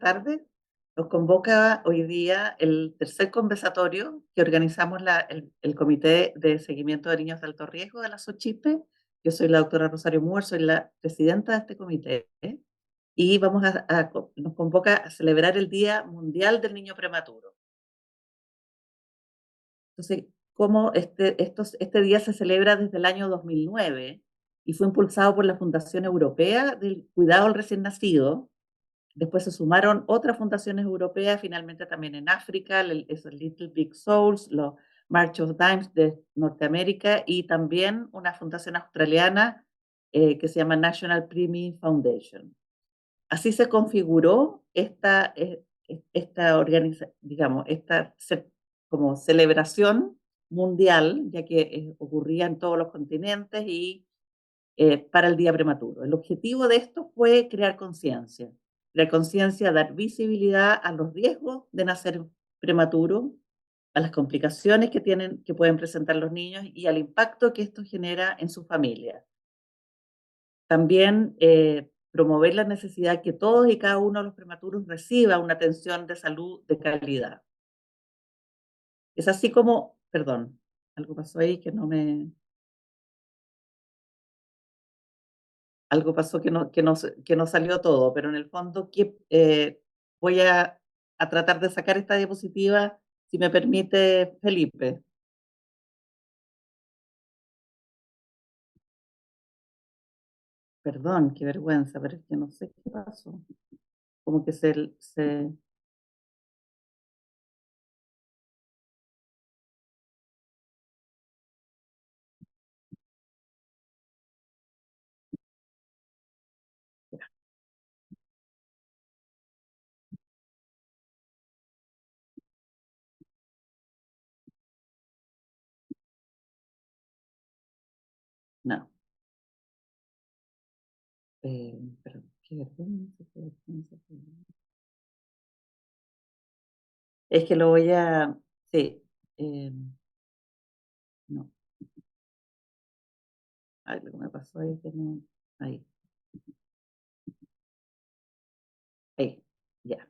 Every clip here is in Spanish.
tardes. Nos convoca hoy día el tercer conversatorio que organizamos el Comité de Seguimiento de Niños de Alto Riesgo de la SOCHIPE. Yo soy la doctora Rosario Moore, soy la presidenta de este comité, y nos convoca a celebrar el Día Mundial del Niño Prematuro. Entonces, este día se celebra desde el año 2009 y fue impulsado por la Fundación Europea del Cuidado al Recién Nacido. Después se sumaron otras fundaciones europeas, finalmente también en África, es el Little Big Souls, los March of Dimes de Norteamérica y también una fundación australiana que se llama National Preemie Foundation. Así se configuró digamos, como celebración mundial, ya que ocurría en todos los continentes y para el día prematuro. El objetivo de esto fue crear conciencia, dar visibilidad a los riesgos de nacer prematuro, a las complicaciones que pueden presentar los niños y al impacto que esto genera en su familia. También promover la necesidad que todos y cada uno de los prematuros reciba una atención de salud de calidad. Es así como, perdón, algo pasó ahí algo pasó que no salió todo, pero en el fondo voy a tratar de sacar esta diapositiva, si me permite, Felipe. Perdón, qué vergüenza, pero es que no sé qué pasó. Como que no. Perdón, qué vergüenza, qué vergüenza, qué vergüenza. Es que lo voy a, sí, eh, no. Ay, lo que me pasó ahí es que no, ahí, ahí, ya.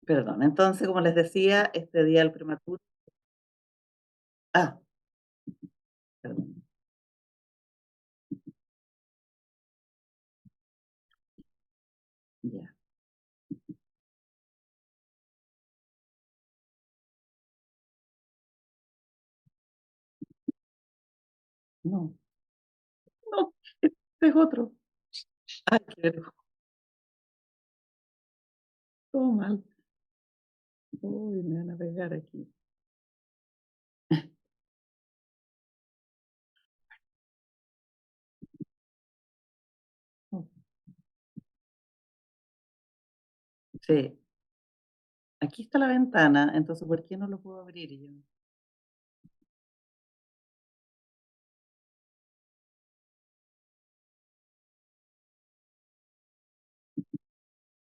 Perdón. Entonces, como les decía, este día del prematuro, ah, perdón, ya, no, no, este es otro. Ay, qué vergüenza, todo mal. Uy, me van a pegar aquí. Oh, sí, aquí está la ventana, entonces, ¿por qué no lo puedo abrir yo?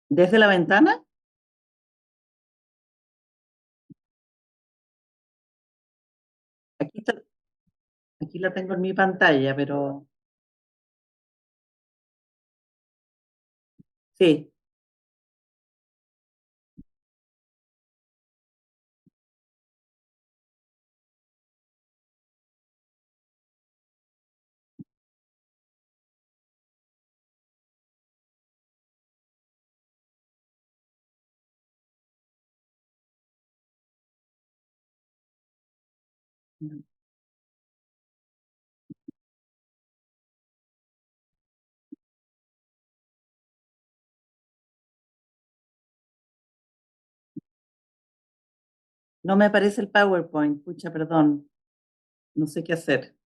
¿Desde la ventana? Aquí está, aquí la tengo en mi pantalla, pero sí, no me aparece el PowerPoint, pucha, perdón, no sé qué hacer.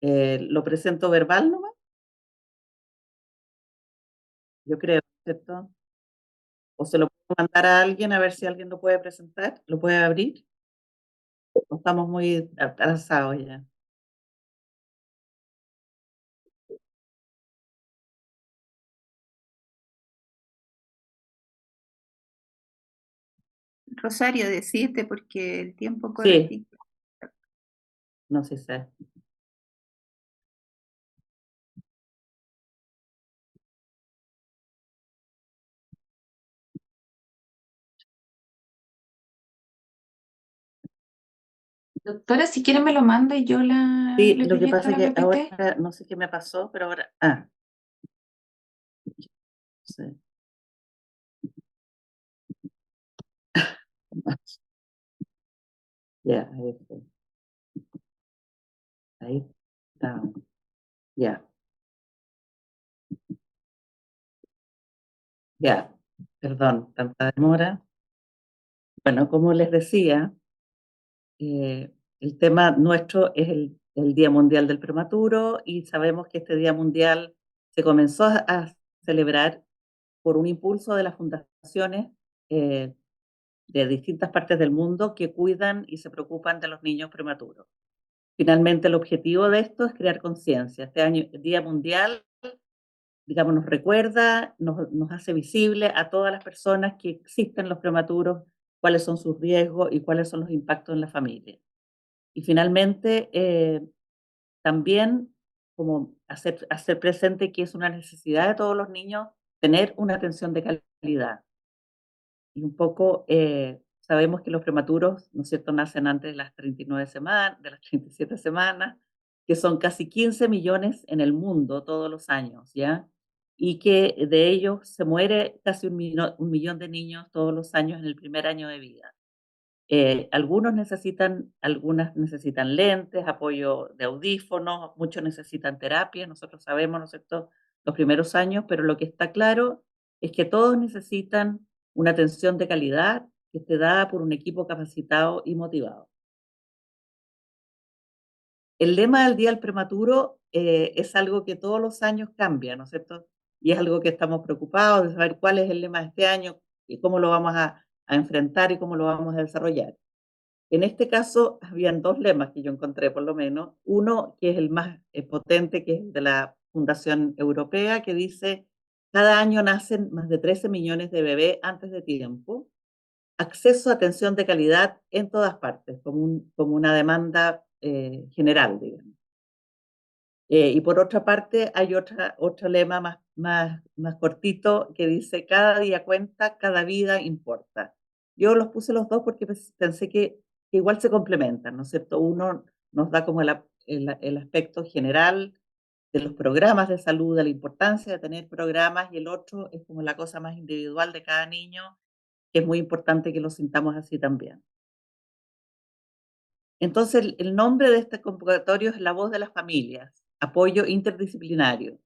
¿Lo presento verbal nomás? Yo creo, ¿cierto? ¿O se lo puedo mandar a alguien a ver si alguien lo puede presentar? ¿Lo puede abrir? ¿O estamos muy atrasados ya? Rosario, decirte porque el tiempo corre. Sí, no sé si. Doctora, si quiere me lo manda y yo Sí, le lo que proyecto pasa es la que PPT. ahora no sé qué me pasó, pero ahora, sí, ya, ahí estoy. Ahí está, ya, ya, perdón, tanta demora. Bueno, como les decía, el tema nuestro es el Día Mundial del Prematuro y sabemos que este Día Mundial se comenzó a celebrar por un impulso de las fundaciones eh, de distintas partes del mundo que cuidan y se preocupan de los niños prematuros. Finalmente, el objetivo de esto es crear conciencia. Este año, el Día Mundial, digamos, nos recuerda, nos hace visible a todas las personas que existen los prematuros, cuáles son sus riesgos y cuáles son los impactos en la familia. Y finalmente, también como hacer presente que es una necesidad de todos los niños tener una atención de calidad. Y un poco sabemos que los prematuros, ¿no es cierto?, nacen antes de las 39 semanas, de las 37 semanas, que son casi 15 millones en el mundo todos los años, ¿ya? Y que de ellos se muere casi un millón de niños todos los años en el primer año de vida. Algunas necesitan lentes, apoyo de audífonos, muchos necesitan terapia, nosotros sabemos, ¿no es cierto?, los primeros años, pero lo que está claro es que todos necesitan una atención de calidad que esté dada por un equipo capacitado y motivado. El lema del Día del Prematuro es algo que todos los años cambia, ¿no es cierto? Y es algo que estamos preocupados de saber cuál es el lema de este año y cómo lo vamos a enfrentar y cómo lo vamos a desarrollar. En este caso, habían 2 lemas que yo encontré, por lo menos. Uno, que es el más, potente, que es de la Fundación Europea, que dice: "Cada año nacen más de 13 millones de bebés antes de tiempo. Acceso a atención de calidad en todas partes", como una demanda, general, digamos. Y por otra parte, hay otro lema más cortito que dice: "Cada día cuenta, cada vida importa". Yo los puse los 2 porque pensé que igual se complementan, ¿no es cierto? Uno nos da como el aspecto general de los programas de salud, de la importancia de tener programas, y el otro es como la cosa más individual de cada niño, que es muy importante que lo sintamos así también. Entonces, el nombre de este convocatorio es La Voz de las Familias, apoyo interdisciplinario.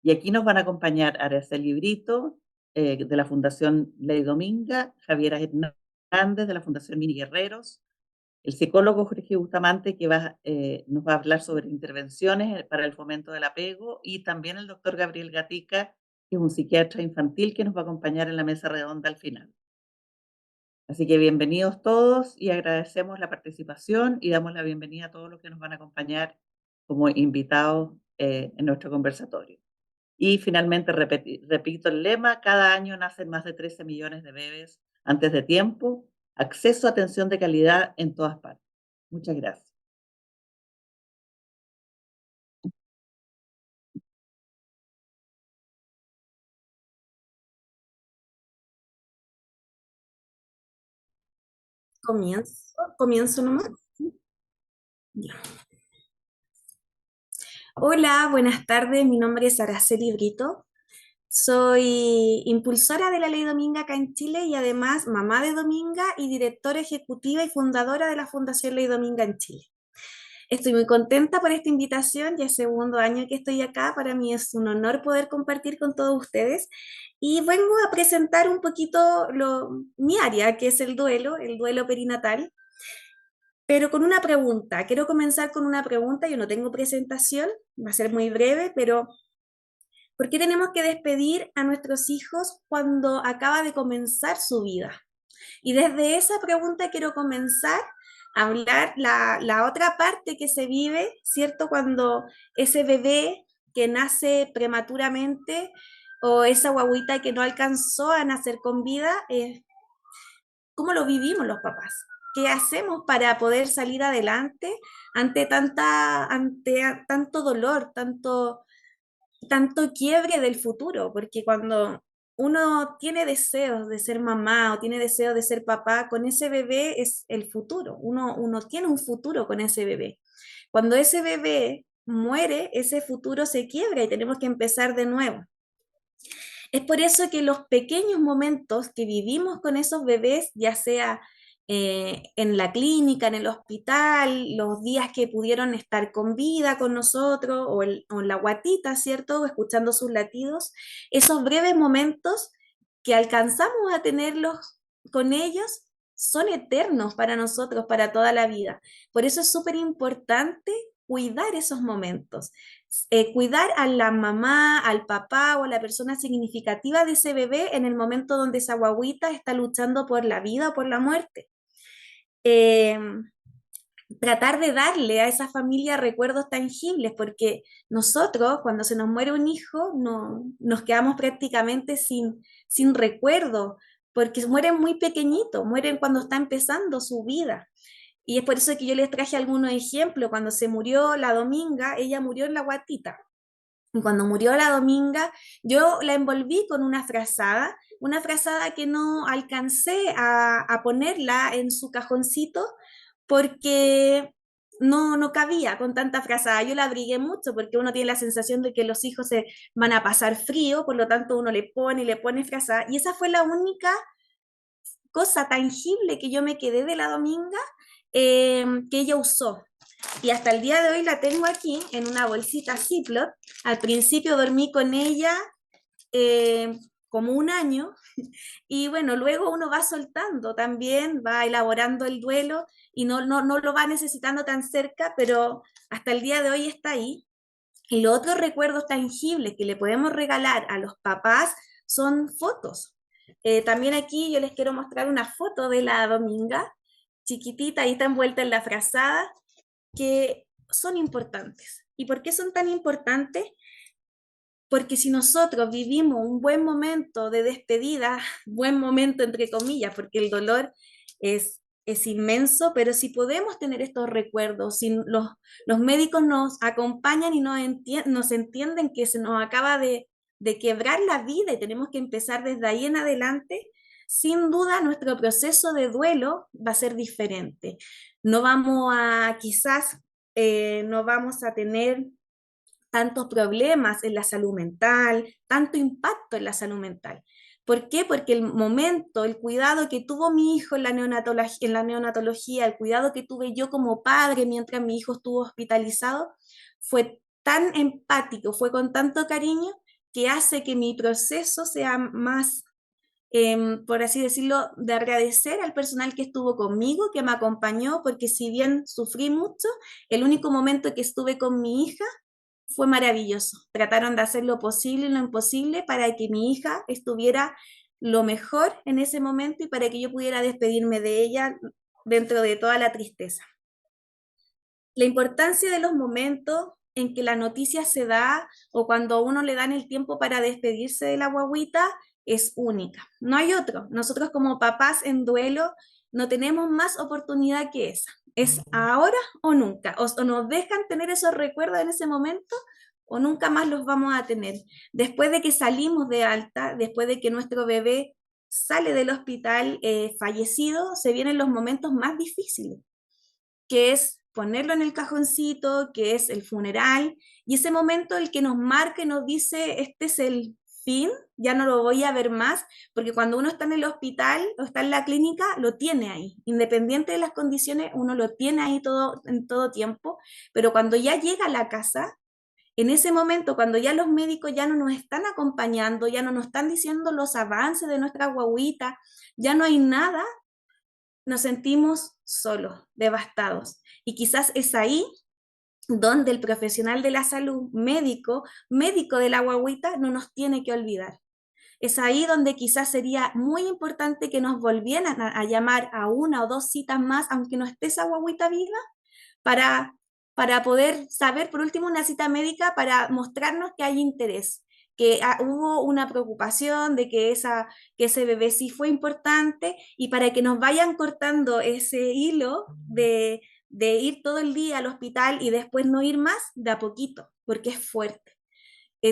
Y aquí nos van a acompañar Araceli Brito, de la Fundación Ley Dominga, Javiera Hernández, de la Fundación Mini Guerreros, el psicólogo Jorge Bustamante, que nos va a hablar sobre intervenciones para el fomento del apego, y también el doctor Gabriel Gatica, que es un psiquiatra infantil que nos va a acompañar en la mesa redonda al final. Así que bienvenidos todos y agradecemos la participación y damos la bienvenida a todos los que nos van a acompañar como invitados en nuestro conversatorio. Y finalmente repito el lema: cada año nacen más de 13 millones de bebés antes de tiempo, acceso a atención de calidad en todas partes. Muchas gracias. Comienzo nomás. Ya. Hola, buenas tardes. Mi nombre es Araceli Brito. Soy impulsora de la Ley Dominga acá en Chile y además mamá de Dominga y directora ejecutiva y fundadora de la Fundación Ley Dominga en Chile. Estoy muy contenta por esta invitación, ya es segundo año que estoy acá. Para mí es un honor poder compartir con todos ustedes y vengo a presentar un poquito mi área, que es el duelo perinatal. Pero con una pregunta, quiero comenzar con una pregunta, yo no tengo presentación, va a ser muy breve, pero ¿por qué tenemos que despedir a nuestros hijos cuando acaba de comenzar su vida? Y desde esa pregunta quiero comenzar a hablar la otra parte que se vive, ¿cierto? Cuando ese bebé que nace prematuramente o esa guagüita que no alcanzó a nacer con vida, ¿cómo lo vivimos los papás? ¿Qué hacemos para poder salir adelante ante tanto dolor, tanto quiebre del futuro? Porque cuando uno tiene deseos de ser mamá o tiene deseos de ser papá, con ese bebé es el futuro. Uno tiene un futuro con ese bebé. Cuando ese bebé muere, ese futuro se quiebra y tenemos que empezar de nuevo. Es por eso que los pequeños momentos que vivimos con esos bebés, ya sea en la clínica, en el hospital, los días que pudieron estar con vida con nosotros, o en la guatita, ¿cierto? Escuchando sus latidos, esos breves momentos que alcanzamos a tenerlos con ellos son eternos para nosotros, para toda la vida. Por eso es súper importante cuidar esos momentos, cuidar a la mamá, al papá o a la persona significativa de ese bebé en el momento donde esa guagüita está luchando por la vida o por la muerte. Eh, Tratar de darle a esa familia recuerdos tangibles, porque nosotros cuando se nos muere un hijo no, nos quedamos prácticamente sin recuerdo, porque mueren muy pequeñitos, mueren cuando está empezando su vida. Y es por eso que yo les traje algunos ejemplos. Cuando se murió la Dominga, ella murió en la guatita. Y cuando murió la Dominga, yo la envolví con una frazada que no alcancé a ponerla en su cajoncito porque no cabía con tanta frazada. Yo la abrigué mucho porque uno tiene la sensación de que los hijos se van a pasar frío, por lo tanto uno le pone y le pone frazada. Y esa fue la única cosa tangible que yo me quedé de la Dominga que ella usó. Y hasta el día de hoy la tengo aquí en una bolsita Ziploc. Al principio dormí con ella como un año y bueno, luego uno va soltando también, va elaborando el duelo y no lo va necesitando tan cerca, pero hasta el día de hoy está ahí. Y los otros recuerdos tangibles que le podemos regalar a los papás son fotos. También aquí yo les quiero mostrar una foto de la Dominga, chiquitita, ahí está envuelta en la frazada, que son importantes. ¿Y por qué son tan importantes? Porque si nosotros vivimos un buen momento de despedida, buen momento entre comillas, porque el dolor es inmenso, pero si podemos tener estos recuerdos, si los médicos nos acompañan y nos entienden que se nos acaba de quebrar la vida y tenemos que empezar desde ahí en adelante, sin duda nuestro proceso de duelo va a ser diferente. No vamos a, quizás, no vamos a tener tantos problemas en la salud mental, tanto impacto en la salud mental. ¿Por qué? Porque el momento, el cuidado que tuvo mi hijo en la neonatología, el cuidado que tuve yo como padre mientras mi hijo estuvo hospitalizado, fue tan empático, fue con tanto cariño, que hace que mi proceso sea más, por así decirlo, de agradecer al personal que estuvo conmigo, que me acompañó, porque si bien sufrí mucho, el único momento que estuve con mi hija fue maravilloso. Trataron de hacer lo posible y lo imposible para que mi hija estuviera lo mejor en ese momento y para que yo pudiera despedirme de ella dentro de toda la tristeza. La importancia de los momentos en que la noticia se da o cuando a uno le dan el tiempo para despedirse de la guagüita es única. No hay otro. Nosotros como papás en duelo no tenemos más oportunidad que esa. Es ahora o nunca. O nos dejan tener esos recuerdos en ese momento o nunca más los vamos a tener. Después de que salimos de alta, después de que nuestro bebé sale del hospital fallecido, se vienen los momentos más difíciles, que es ponerlo en el cajoncito, que es el funeral, y ese momento el que nos marca y nos dice, este es el fin, ya no lo voy a ver más, porque cuando uno está en el hospital o está en la clínica, lo tiene ahí, independiente de las condiciones, uno lo tiene ahí todo, en todo tiempo, pero cuando ya llega a la casa, en ese momento, cuando ya los médicos ya no nos están acompañando, ya no nos están diciendo los avances de nuestra guaguita, ya no hay nada, nos sentimos solos, devastados. Y quizás es ahí donde el profesional de la salud, médico de la guagüita, no nos tiene que olvidar. Es ahí donde quizás sería muy importante que nos volvieran a llamar a una o dos citas más, aunque no esté esa guagüita viva, para, para poder saber, por último, una cita médica para mostrarnos que hay interés, que hubo una preocupación de que ese bebé sí fue importante y para que nos vayan cortando ese hilo de ir todo el día al hospital y después no ir más de a poquito, porque es fuerte.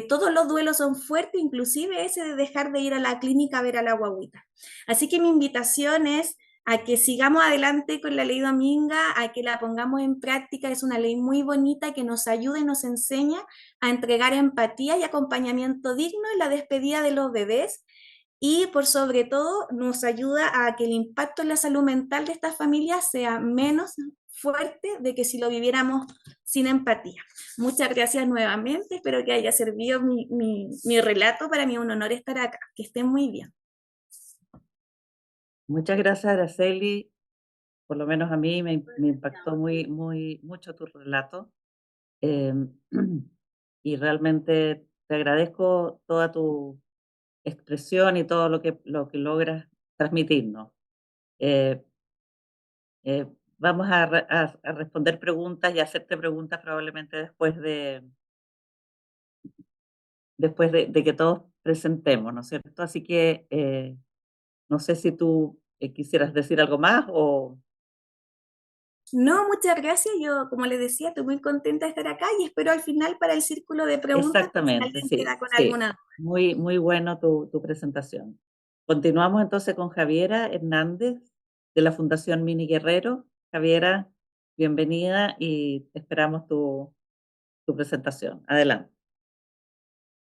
todos los duelos son fuertes, inclusive ese de dejar de ir a la clínica a ver a la guagüita. Así que mi invitación es a que sigamos adelante con la ley Dominga, a que la pongamos en práctica. Es una ley muy bonita que nos ayuda y nos enseña a entregar empatía y acompañamiento digno en la despedida de los bebés, y por sobre todo nos ayuda a que el impacto en la salud mental de estas familias sea menos fuerte de que si lo viviéramos sin empatía. Muchas gracias nuevamente, espero que haya servido mi relato. Para mí es un honor estar acá, que estén muy bien. Muchas gracias, Araceli. Por lo menos a mí me impactó mucho tu relato. Em, y realmente te agradezco toda tu expresión y todo lo que logras transmitirnos. Eh, Vamos a responder preguntas y hacerte preguntas probablemente después de que todos presentemos, ¿no es cierto? Así que no sé si tú quisieras decir algo más o... No, muchas gracias. Yo, como les decía, estoy muy contenta de estar acá y espero al final para el círculo de preguntas por si Exactamente, alguien sí, queda con sí. alguna. Muy bueno tu presentación. Continuamos entonces con Javiera Hernández de la Fundación Mini Guerrero. Javiera, bienvenida y esperamos tu presentación. Adelante.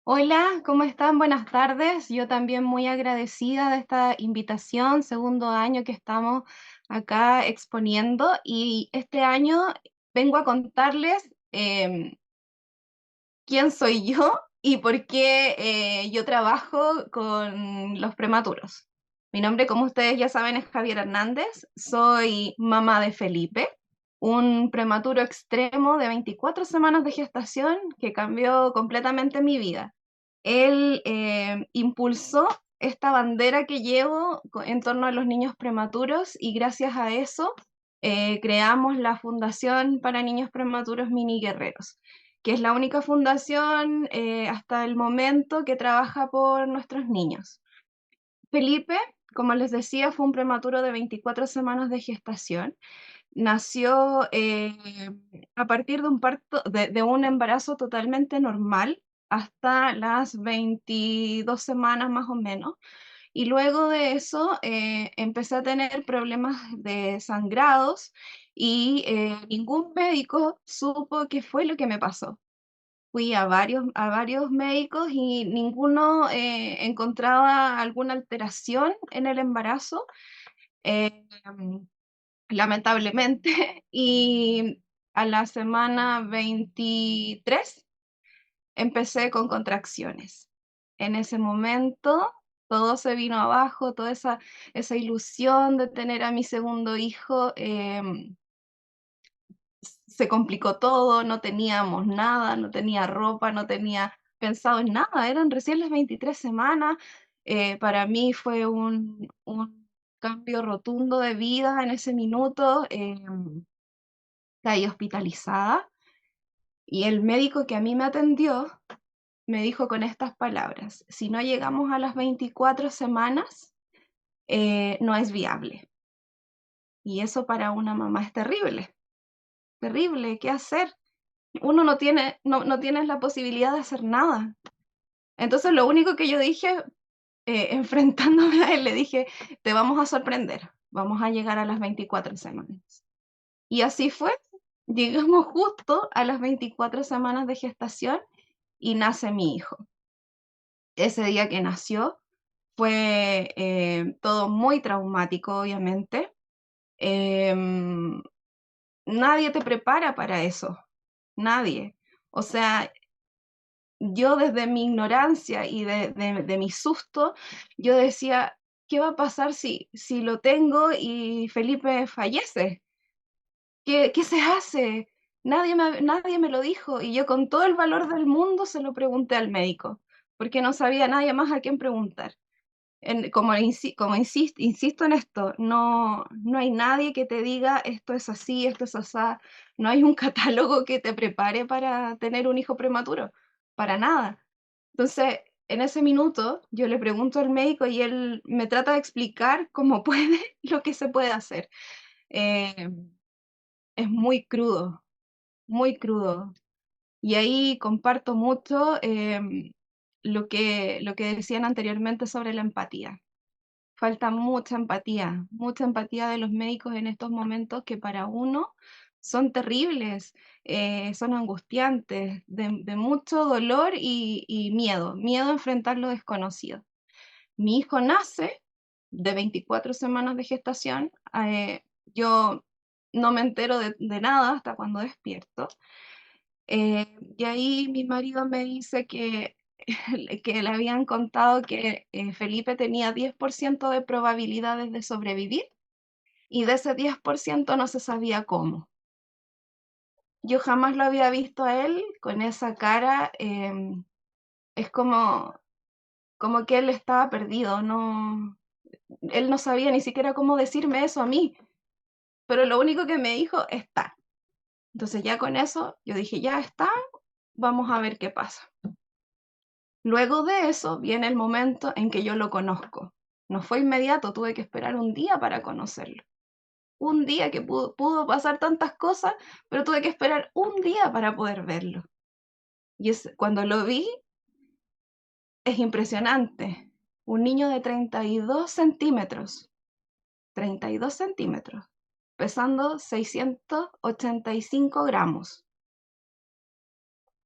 Hola, ¿cómo están? Buenas tardes. Yo también muy agradecida de esta invitación, segundo año que estamos acá exponiendo y este año vengo a contarles quién soy yo y por qué yo trabajo con los prematuros. Mi nombre, como ustedes ya saben, es Javier Hernández. Soy mamá de Felipe, un prematuro extremo de 24 semanas de gestación que cambió completamente mi vida. Él impulsó esta bandera que llevo en torno a los niños prematuros y gracias a eso creamos la Fundación para Niños Prematuros Mini Guerreros, que es la única fundación hasta el momento que trabaja por nuestros niños. Felipe, como les decía, fue un prematuro de 24 semanas de gestación. Nació a partir de un parto, de un embarazo totalmente normal hasta las 22 semanas más o menos. Y luego de eso empecé a tener problemas de sangrados y ningún médico supo qué fue lo que me pasó. Fui a varios médicos y ninguno encontraba alguna alteración en el embarazo, eh, lamentablemente. Y a la semana 23 empecé con contracciones. En ese momento todo se vino abajo, toda esa ilusión de tener a mi segundo hijo, se complicó todo, no teníamos nada, no tenía ropa, no tenía pensado en nada, eran recién las 23 semanas. Para mí fue un cambio rotundo de vida en ese minuto. Caí hospitalizada y el médico que a mí me atendió me dijo con estas palabras: si no llegamos a las 24 semanas, no es viable. Y eso para una mamá es terrible, terrible, ¿qué hacer? Uno no tiene la posibilidad de hacer nada. Entonces lo único que yo dije, enfrentándome a él, le dije: te vamos a sorprender, vamos a llegar a las 24 semanas. Y así fue, llegamos justo a las 24 semanas de gestación y nace mi hijo. Ese día que nació fue todo muy traumático, obviamente. Em, Nadie te prepara para eso, nadie. O sea, yo desde mi ignorancia y de mi susto, yo decía: ¿qué va a pasar si lo tengo y Felipe fallece? ¿Qué se hace? Nadie me lo dijo y yo con todo el valor del mundo se lo pregunté al médico, porque no sabía nadie más a quién preguntar. Insisto en esto, no hay nadie que te diga esto es así, esto es asá, no hay un catálogo que te prepare para tener un hijo prematuro, para nada. Entonces, en ese minuto, yo le pregunto al médico y él me trata de explicar cómo puede lo que se puede hacer. Eh, es muy crudo, muy crudo. Y ahí comparto mucho lo que decían anteriormente sobre la empatía. Falta mucha empatía de los médicos en estos momentos que para uno son terribles, son angustiantes, de mucho dolor y miedo a enfrentar lo desconocido. Mi hijo nace de 24 semanas de gestación, yo no me entero de nada hasta cuando despierto. Y ahí mi marido me dice que, que le habían contado que Felipe tenía 10% de probabilidades de sobrevivir y de ese 10% no se sabía cómo. Yo jamás lo había visto a él con esa cara, es como que él estaba perdido, no, él no sabía ni siquiera cómo decirme eso a mí, pero lo único que me dijo, está. Entonces ya con eso yo dije, ya está, vamos a ver qué pasa. Luego de eso viene el momento en que yo lo conozco. No fue inmediato, tuve que esperar un día para conocerlo. Un día que pudo pasar tantas cosas, pero tuve que esperar un día para poder verlo. Y cuando lo vi, es impresionante. Un niño de 32 centímetros, 32 centímetros, pesando 685 gramos.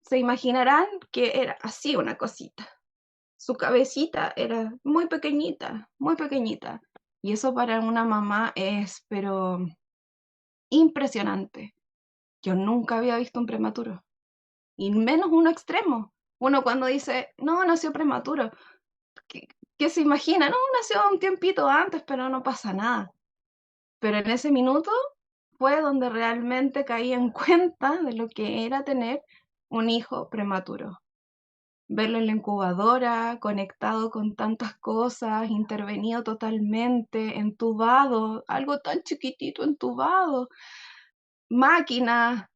Se imaginarán que era así una cosita. Su cabecita era muy pequeñita, muy pequeñita. Y eso para una mamá es, pero impresionante. Yo nunca había visto un prematuro, y menos uno extremo. Uno cuando dice, no, nació prematuro, ¿qué, qué se imagina? No, nació un tiempito antes, pero no pasa nada. Pero en ese minuto fue donde realmente caí en cuenta de lo que era tener un hijo prematuro. Verlo en la incubadora, conectado con tantas cosas, intervenido totalmente, entubado, algo tan chiquitito entubado, máquinas,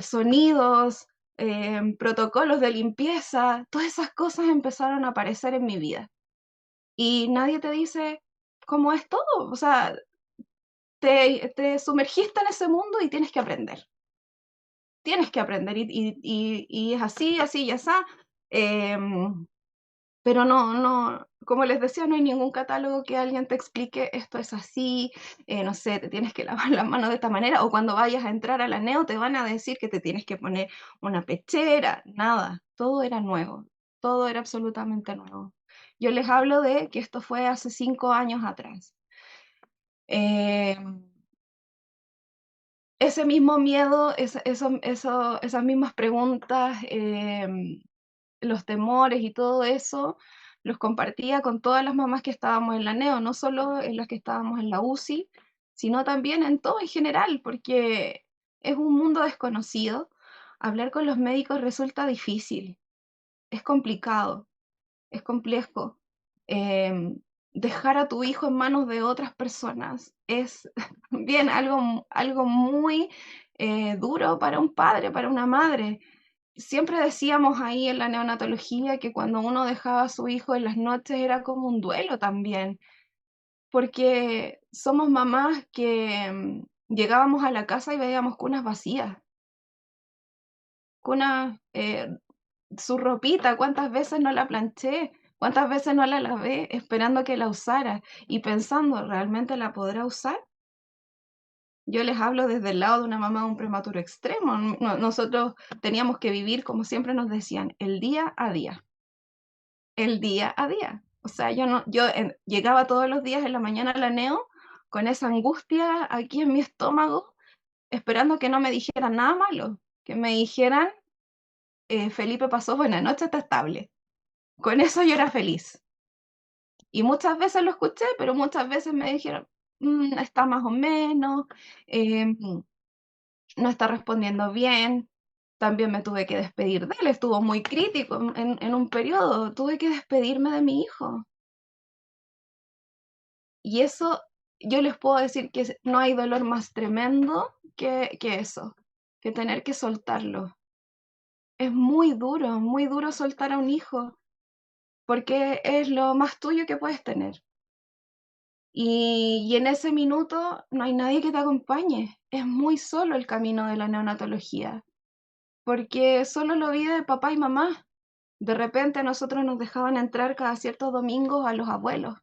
sonidos, protocolos de limpieza, todas esas cosas empezaron a aparecer en mi vida. Y nadie te dice cómo es todo, o sea, te sumergiste en ese mundo y tienes que aprender. Tienes que aprender y es así, así y así. Pero no, como les decía, no hay ningún catálogo que alguien te explique esto es así, no sé, te tienes que lavar las manos de esta manera, o cuando vayas a entrar a la neo te van a decir que te tienes que poner una pechera, nada, todo era nuevo, todo era absolutamente nuevo. Yo les hablo de que esto fue hace 5 años atrás. Eh, Ese mismo miedo, esas mismas preguntas, los temores y todo eso, los compartía con todas las mamás que estábamos en la neo, no solo en las que estábamos en la UCI, sino también en todo en general, porque es un mundo desconocido. Hablar con los médicos resulta difícil, es complicado, es complejo. Em, Dejar a tu hijo en manos de otras personas es bien algo muy duro para un padre, para una madre. Siempre decíamos ahí en la neonatología que cuando uno dejaba a su hijo en las noches era como un duelo también, porque somos mamás que llegábamos a la casa y veíamos cunas vacías, cunas, su ropita, cuántas veces no la planché, cuántas veces no la lavé esperando que la usara y pensando, ¿realmente la podrá usar? Yo les hablo desde el lado de una mamá de un prematuro extremo. Nosotros teníamos que vivir, como siempre nos decían, el día a día. El día a día. O sea, llegaba todos los días en la mañana a la neo con esa angustia aquí en mi estómago, esperando que no me dijeran nada malo, que me dijeran, Felipe pasó buena noche, está estable. Con eso yo era feliz. Y muchas veces lo escuché, pero muchas veces me dijeron, está más o menos, em, no está respondiendo bien. También me tuve que despedir de él, estuvo muy crítico en un periodo, tuve que despedirme de mi hijo. Y eso, yo les puedo decir que no hay dolor más tremendo que eso, que tener que soltarlo. Es muy duro soltar a un hijo, porque es lo más tuyo que puedes tener. Y en ese minuto no hay nadie que te acompañe. Es muy solo el camino de la neonatología. porque solo lo vi de papá y mamá. De repente a nosotros nos dejaban entrar cada ciertos domingos a los abuelos,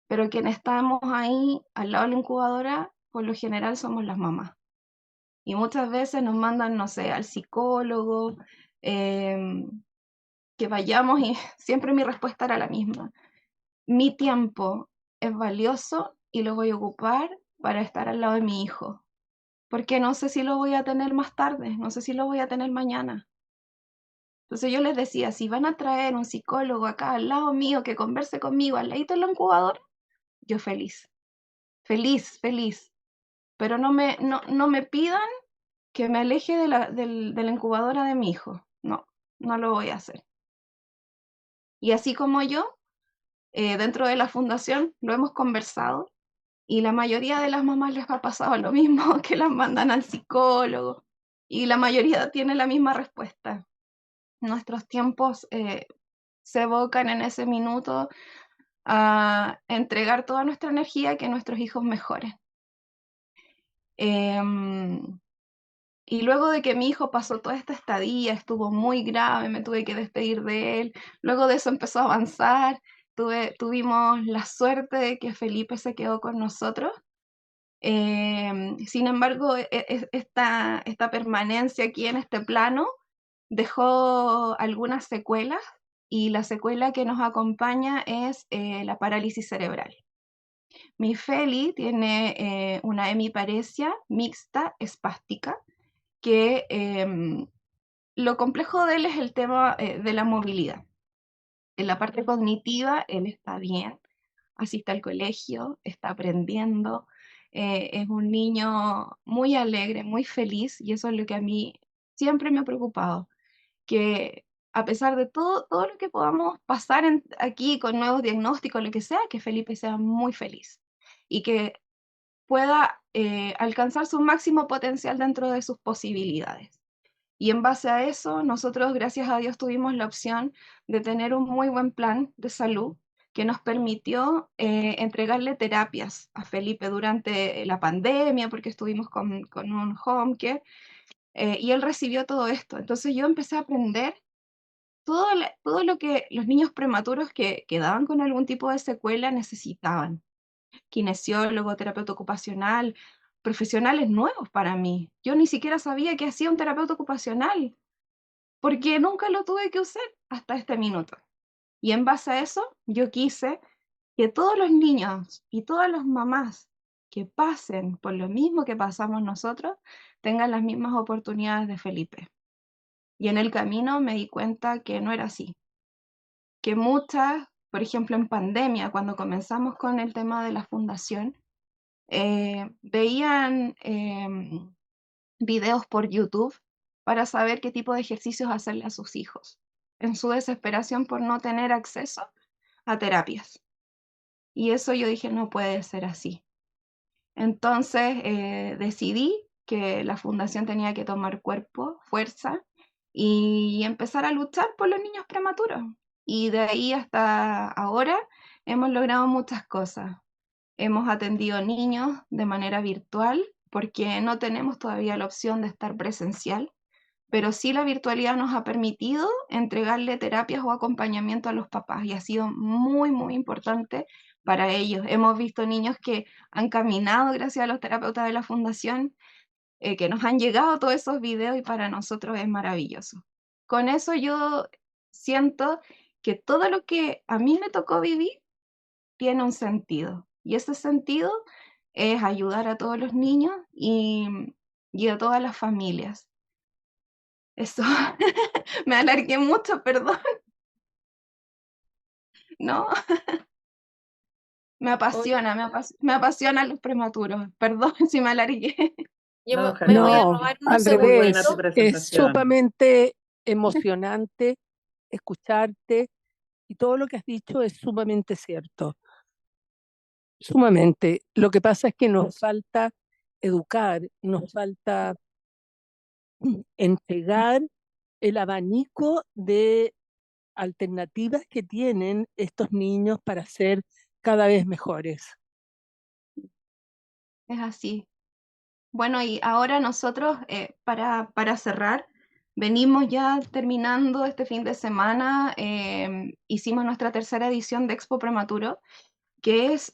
pero quienes estamos ahí al lado de la incubadora, por lo general somos las mamás. Y muchas veces nos mandan, no sé, al psicólogo, que vayamos y siempre mi respuesta era la misma. Mi tiempo es valioso y lo voy a ocupar para estar al lado de mi hijo, porque no sé si lo voy a tener más tarde, no sé si lo voy a tener mañana. Entonces yo les decía, si van a traer un psicólogo acá al lado mío que converse conmigo al ladito de la incubadora, yo feliz, feliz, feliz. Pero no me pidan que me aleje de la incubadora de mi hijo. No, no lo voy a hacer. Y así como yo, dentro de la fundación lo hemos conversado y la mayoría de las mamás les ha pasado lo mismo, que las mandan al psicólogo y la mayoría tiene la misma respuesta. Nuestros tiempos se evocan en ese minuto a entregar toda nuestra energía a que nuestros hijos mejoren. Y luego de que mi hijo pasó toda esta estadía, estuvo muy grave, me tuve que despedir de él, luego de eso empezó a avanzar, tuvimos la suerte de que Felipe se quedó con nosotros. Sin embargo, esta permanencia aquí en este plano dejó algunas secuelas y la secuela que nos acompaña es la parálisis cerebral. Mi Feli tiene una hemiparesia mixta espástica que lo complejo de él es el tema de la movilidad. En la parte cognitiva, él está bien, asiste al colegio, está aprendiendo, es un niño muy alegre, muy feliz, y eso es lo que a mí siempre me ha preocupado, que a pesar de todo lo que podamos pasar aquí con nuevos diagnósticos, lo que sea, que Felipe sea muy feliz y que pueda alcanzar su máximo potencial dentro de sus posibilidades. Y en base a eso, nosotros, gracias a Dios, tuvimos la opción de tener un muy buen plan de salud que nos permitió entregarle terapias a Felipe durante la pandemia, porque estuvimos con un home care, y él recibió todo esto. Entonces yo empecé a aprender todo lo que los niños prematuros que quedaban con algún tipo de secuela necesitaban. Kinesiólogo, terapeuta ocupacional, profesionales nuevos para mí. Yo ni siquiera sabía que hacía un terapeuta ocupacional, porque nunca lo tuve que usar hasta este minuto. Y en base a eso, yo quise que todos los niños y todas las mamás que pasen por lo mismo que pasamos nosotros, tengan las mismas oportunidades de Felipe. Y en el camino me di cuenta que no era así, que muchas, por ejemplo en pandemia, cuando comenzamos con el tema de la fundación, veían videos por YouTube para saber qué tipo de ejercicios hacerle a sus hijos, en su desesperación por no tener acceso a terapias. Y eso yo dije, no puede ser así. Entonces decidí que la fundación tenía que tomar cuerpo, fuerza y empezar a luchar por los niños prematuros. Y de ahí hasta ahora hemos logrado muchas cosas. Hemos atendido niños de manera virtual porque no tenemos todavía la opción de estar presencial, pero sí la virtualidad nos ha permitido entregarle terapias o acompañamiento a los papás y ha sido muy, muy importante para ellos. Hemos visto niños que han caminado gracias a los terapeutas de la fundación, que nos han llegado todos esos videos y para nosotros es maravilloso. Con eso yo siento que todo lo que a mí me tocó vivir tiene un sentido. Y ese sentido es ayudar a todos los niños y a todas las familias. Eso, me alargué mucho, perdón, ¿no? Me Oye, apasiona, me apasionan los prematuros. Perdón si me alargué. Yo no, me voy a Janine, No, robar unos al muy buena tu revés. segunditos. Es presentación. sumamente emocionante escucharte y todo lo que has dicho es sumamente cierto. Sumamente. Lo que pasa es que nos falta educar, nos falta entregar el abanico de alternativas que tienen estos niños para ser cada vez mejores. Es así. Bueno, y ahora nosotros, para cerrar, Venimos ya terminando este fin de semana, hicimos nuestra tercera edición de Expo Prematuro, que es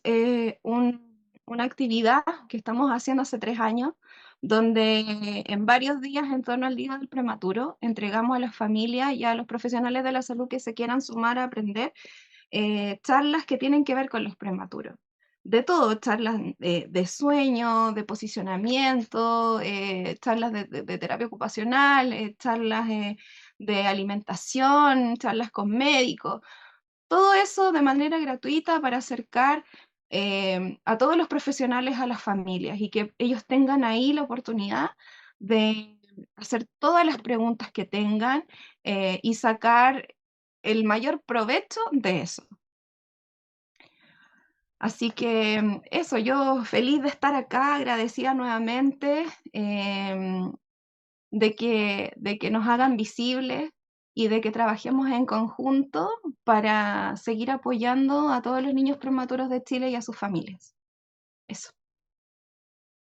una actividad que estamos haciendo hace 3 años, donde en varios días en torno al Día del Prematuro entregamos a las familias y a los profesionales de la salud que se quieran sumar a aprender charlas que tienen que ver con los prematuros. De todo, charlas de sueño, de posicionamiento, charlas de terapia ocupacional, charlas de alimentación, charlas con médicos, todo eso de manera gratuita para acercar a todos los profesionales a las familias y que ellos tengan ahí la oportunidad de hacer todas las preguntas que tengan y sacar el mayor provecho de eso. Así que eso, yo feliz de estar acá, agradecida nuevamente de que nos hagan visibles y de que trabajemos en conjunto para seguir apoyando a todos los niños prematuros de Chile y a sus familias. Eso.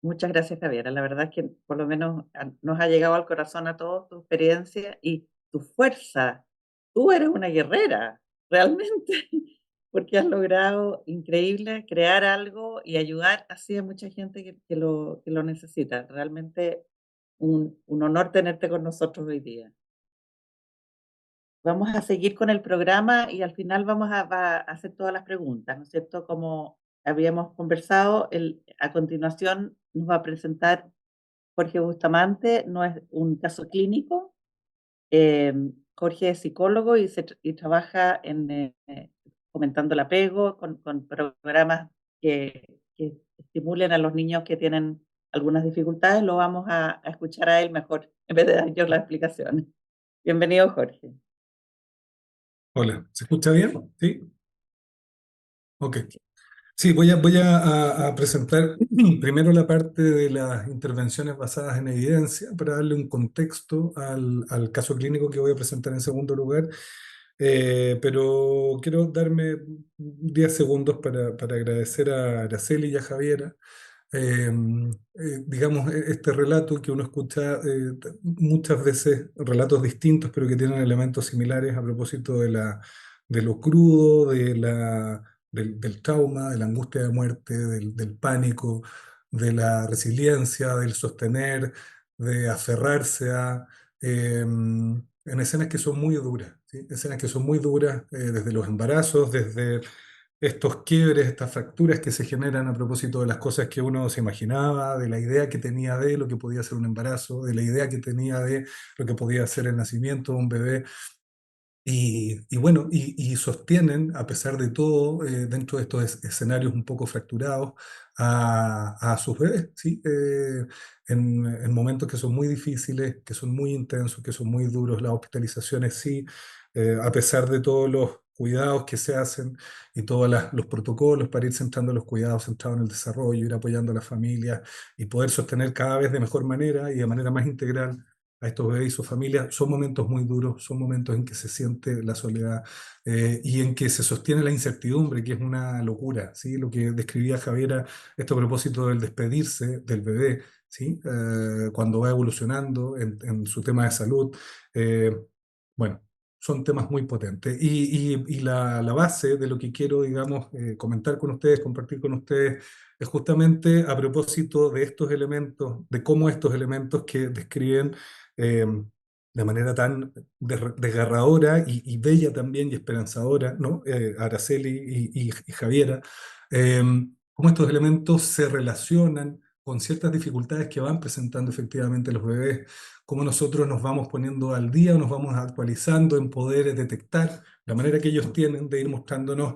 Muchas gracias, Javiera. La verdad es que por lo menos nos ha llegado al corazón a todos tu experiencia y tu fuerza. Tú eres una guerrera, realmente, porque has logrado increíble crear algo y ayudar así a mucha gente que lo necesita. Realmente un honor tenerte con nosotros hoy día. Vamos a seguir con el programa y al final va a hacer todas las preguntas, ¿no es cierto? Como habíamos conversado, a continuación nos va a presentar Jorge Bustamante, no es un caso clínico. Jorge es psicólogo y trabaja fomentando el apego con programas que estimulen a los niños que tienen algunas dificultades. Lo vamos a escuchar a él mejor en vez de dar yo las explicaciones. Bienvenido, Jorge. Hola, ¿se escucha bien? ¿Sí? Ok. Sí, voy a presentar primero la parte de las intervenciones basadas en evidencia para darle un contexto al caso clínico que voy a presentar en segundo lugar. Pero quiero darme 10 segundos para agradecer a Araceli y a Javiera. Eh, digamos, este relato que uno escucha muchas veces, relatos distintos, pero que tienen elementos similares a propósito de lo crudo, del trauma, de la angustia de muerte, del pánico, de la resiliencia, del sostener, de aferrarse a, en escenas que son muy duras, ¿sí? Escenas que son muy duras desde los embarazos, desde estos quiebres, estas fracturas que se generan a propósito de las cosas que uno se imaginaba, de la idea que tenía de lo que podía ser un embarazo, de la idea que tenía de lo que podía ser el nacimiento de un bebé. Y bueno, y sostienen, a pesar de todo, dentro de estos escenarios un poco fracturados, a sus bebés, ¿sí? En momentos que son muy difíciles, que son muy intensos, que son muy duros, las hospitalizaciones sí, a pesar de todos los cuidados que se hacen y todos los protocolos para ir centrando los cuidados, centrados en el desarrollo, ir apoyando a las familias y poder sostener cada vez de mejor manera y de manera más integral a estos bebés y sus familias. Son momentos muy duros, son momentos en que se siente la soledad y en que se sostiene la incertidumbre, que es una locura, ¿sí? Lo que describía Javiera, esto a propósito del despedirse del bebé, ¿sí? Cuando va evolucionando en su tema de salud. eh, bueno, son temas muy potentes. Y la base de lo que quiero, digamos, comentar con ustedes, compartir con ustedes, es justamente a propósito de estos elementos, de cómo estos elementos que describen eh, de manera tan desgarradora y bella también y esperanzadora, ¿no? Araceli y Javiera, eh, cómo estos elementos se relacionan con ciertas dificultades que van presentando efectivamente los bebés, cómo nosotros nos vamos poniendo al día, nos vamos actualizando en poder detectar la manera que ellos tienen de ir mostrándonos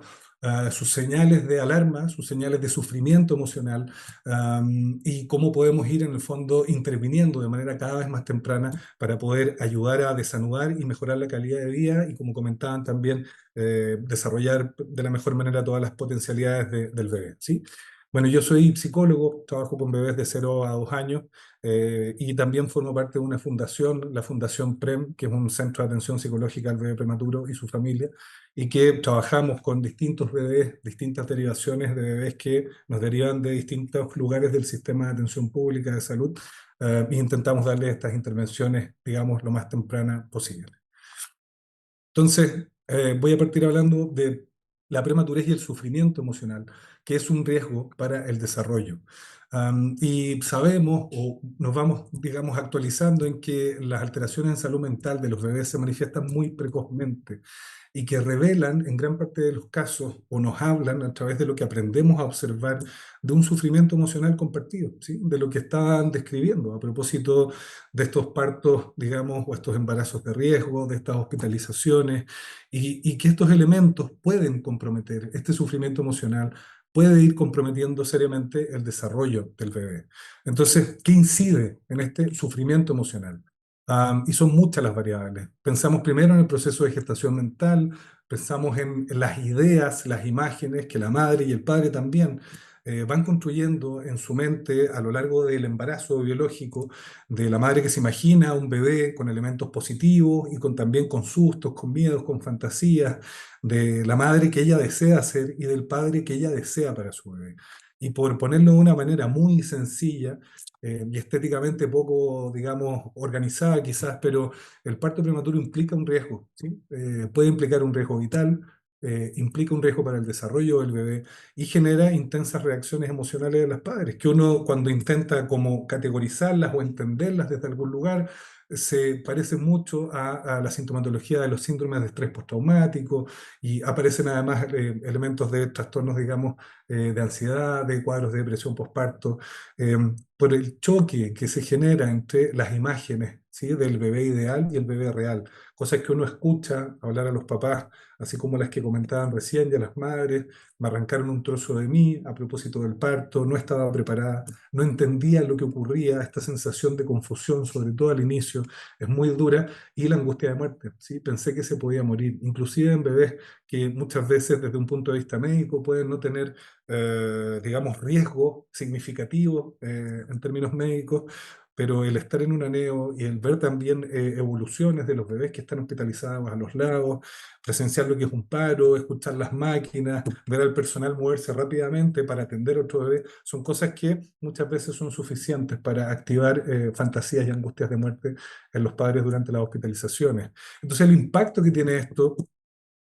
sus señales de alarma, sus señales de sufrimiento emocional, y cómo podemos ir en el fondo interviniendo de manera cada vez más temprana para poder ayudar a desanudar y mejorar la calidad de vida y, como comentaban también, desarrollar de la mejor manera todas las potencialidades del bebé, ¿sí? Bueno, yo soy psicólogo, trabajo con bebés de 0 a 2 años y también formo parte de una fundación, la Fundación PREM, que es un centro de atención psicológica al bebé prematuro y su familia, y que trabajamos con distintos bebés, distintas derivaciones de bebés que nos derivan de distintos lugares del sistema de atención pública de salud e intentamos darles estas intervenciones, digamos, lo más temprana posible. Entonces, voy a partir hablando de la prematurez y el sufrimiento emocional, que es un riesgo para el desarrollo. Y sabemos, o nos vamos, digamos, actualizando en que las alteraciones en salud mental de los bebés se manifiestan muy precozmente y que revelan en gran parte de los casos o nos hablan a través de lo que aprendemos a observar de un sufrimiento emocional compartido, ¿sí? De lo que estaban describiendo a propósito de estos partos, digamos, o estos embarazos de riesgo, de estas hospitalizaciones, y que estos elementos pueden comprometer este sufrimiento emocional, puede ir comprometiendo seriamente el desarrollo del bebé. Entonces, ¿qué incide en este sufrimiento emocional? Y son muchas las variables. Pensamos primero en el proceso de gestación mental, pensamos en las ideas, las imágenes que la madre y el padre también van construyendo en su mente a lo largo del embarazo biológico, de la madre que se imagina un bebé con elementos positivos y también con sustos, con miedos, con fantasías, de la madre que ella desea ser y del padre que ella desea para su bebé. Y por ponerlo de una manera muy sencilla y estéticamente poco, digamos, organizada quizás, pero el parto prematuro implica un riesgo, ¿sí? Puede implicar un riesgo vital, implica un riesgo para el desarrollo del bebé y genera intensas reacciones emocionales de los padres, que uno cuando intenta como categorizarlas o entenderlas desde algún lugar, se parece mucho a la sintomatología de los síndromes de estrés postraumático y aparecen además elementos de trastornos, digamos, de ansiedad, de cuadros de depresión postparto, eh, por el choque que se genera entre las imágenes, ¿sí? Del bebé ideal y el bebé real. Cosas que uno escucha hablar a los papás, así como las que comentaban recién, y a las madres: me arrancaron un trozo de mí a propósito del parto, no estaba preparada, no entendía lo que ocurría, esta sensación de confusión, sobre todo al inicio, es muy dura, y la angustia de muerte, ¿sí? Pensé que se podía morir, inclusive en bebés que muchas veces desde un punto de vista médico pueden no tener, digamos, riesgo significativo en términos médicos, pero el estar en un aneo y el ver también evoluciones de los bebés que están hospitalizados a los lados, presenciar lo que es un paro, escuchar las máquinas, ver al personal moverse rápidamente para atender a otro bebé, son cosas que muchas veces son suficientes para activar fantasías y angustias de muerte en los padres durante las hospitalizaciones. Entonces el impacto que tiene esto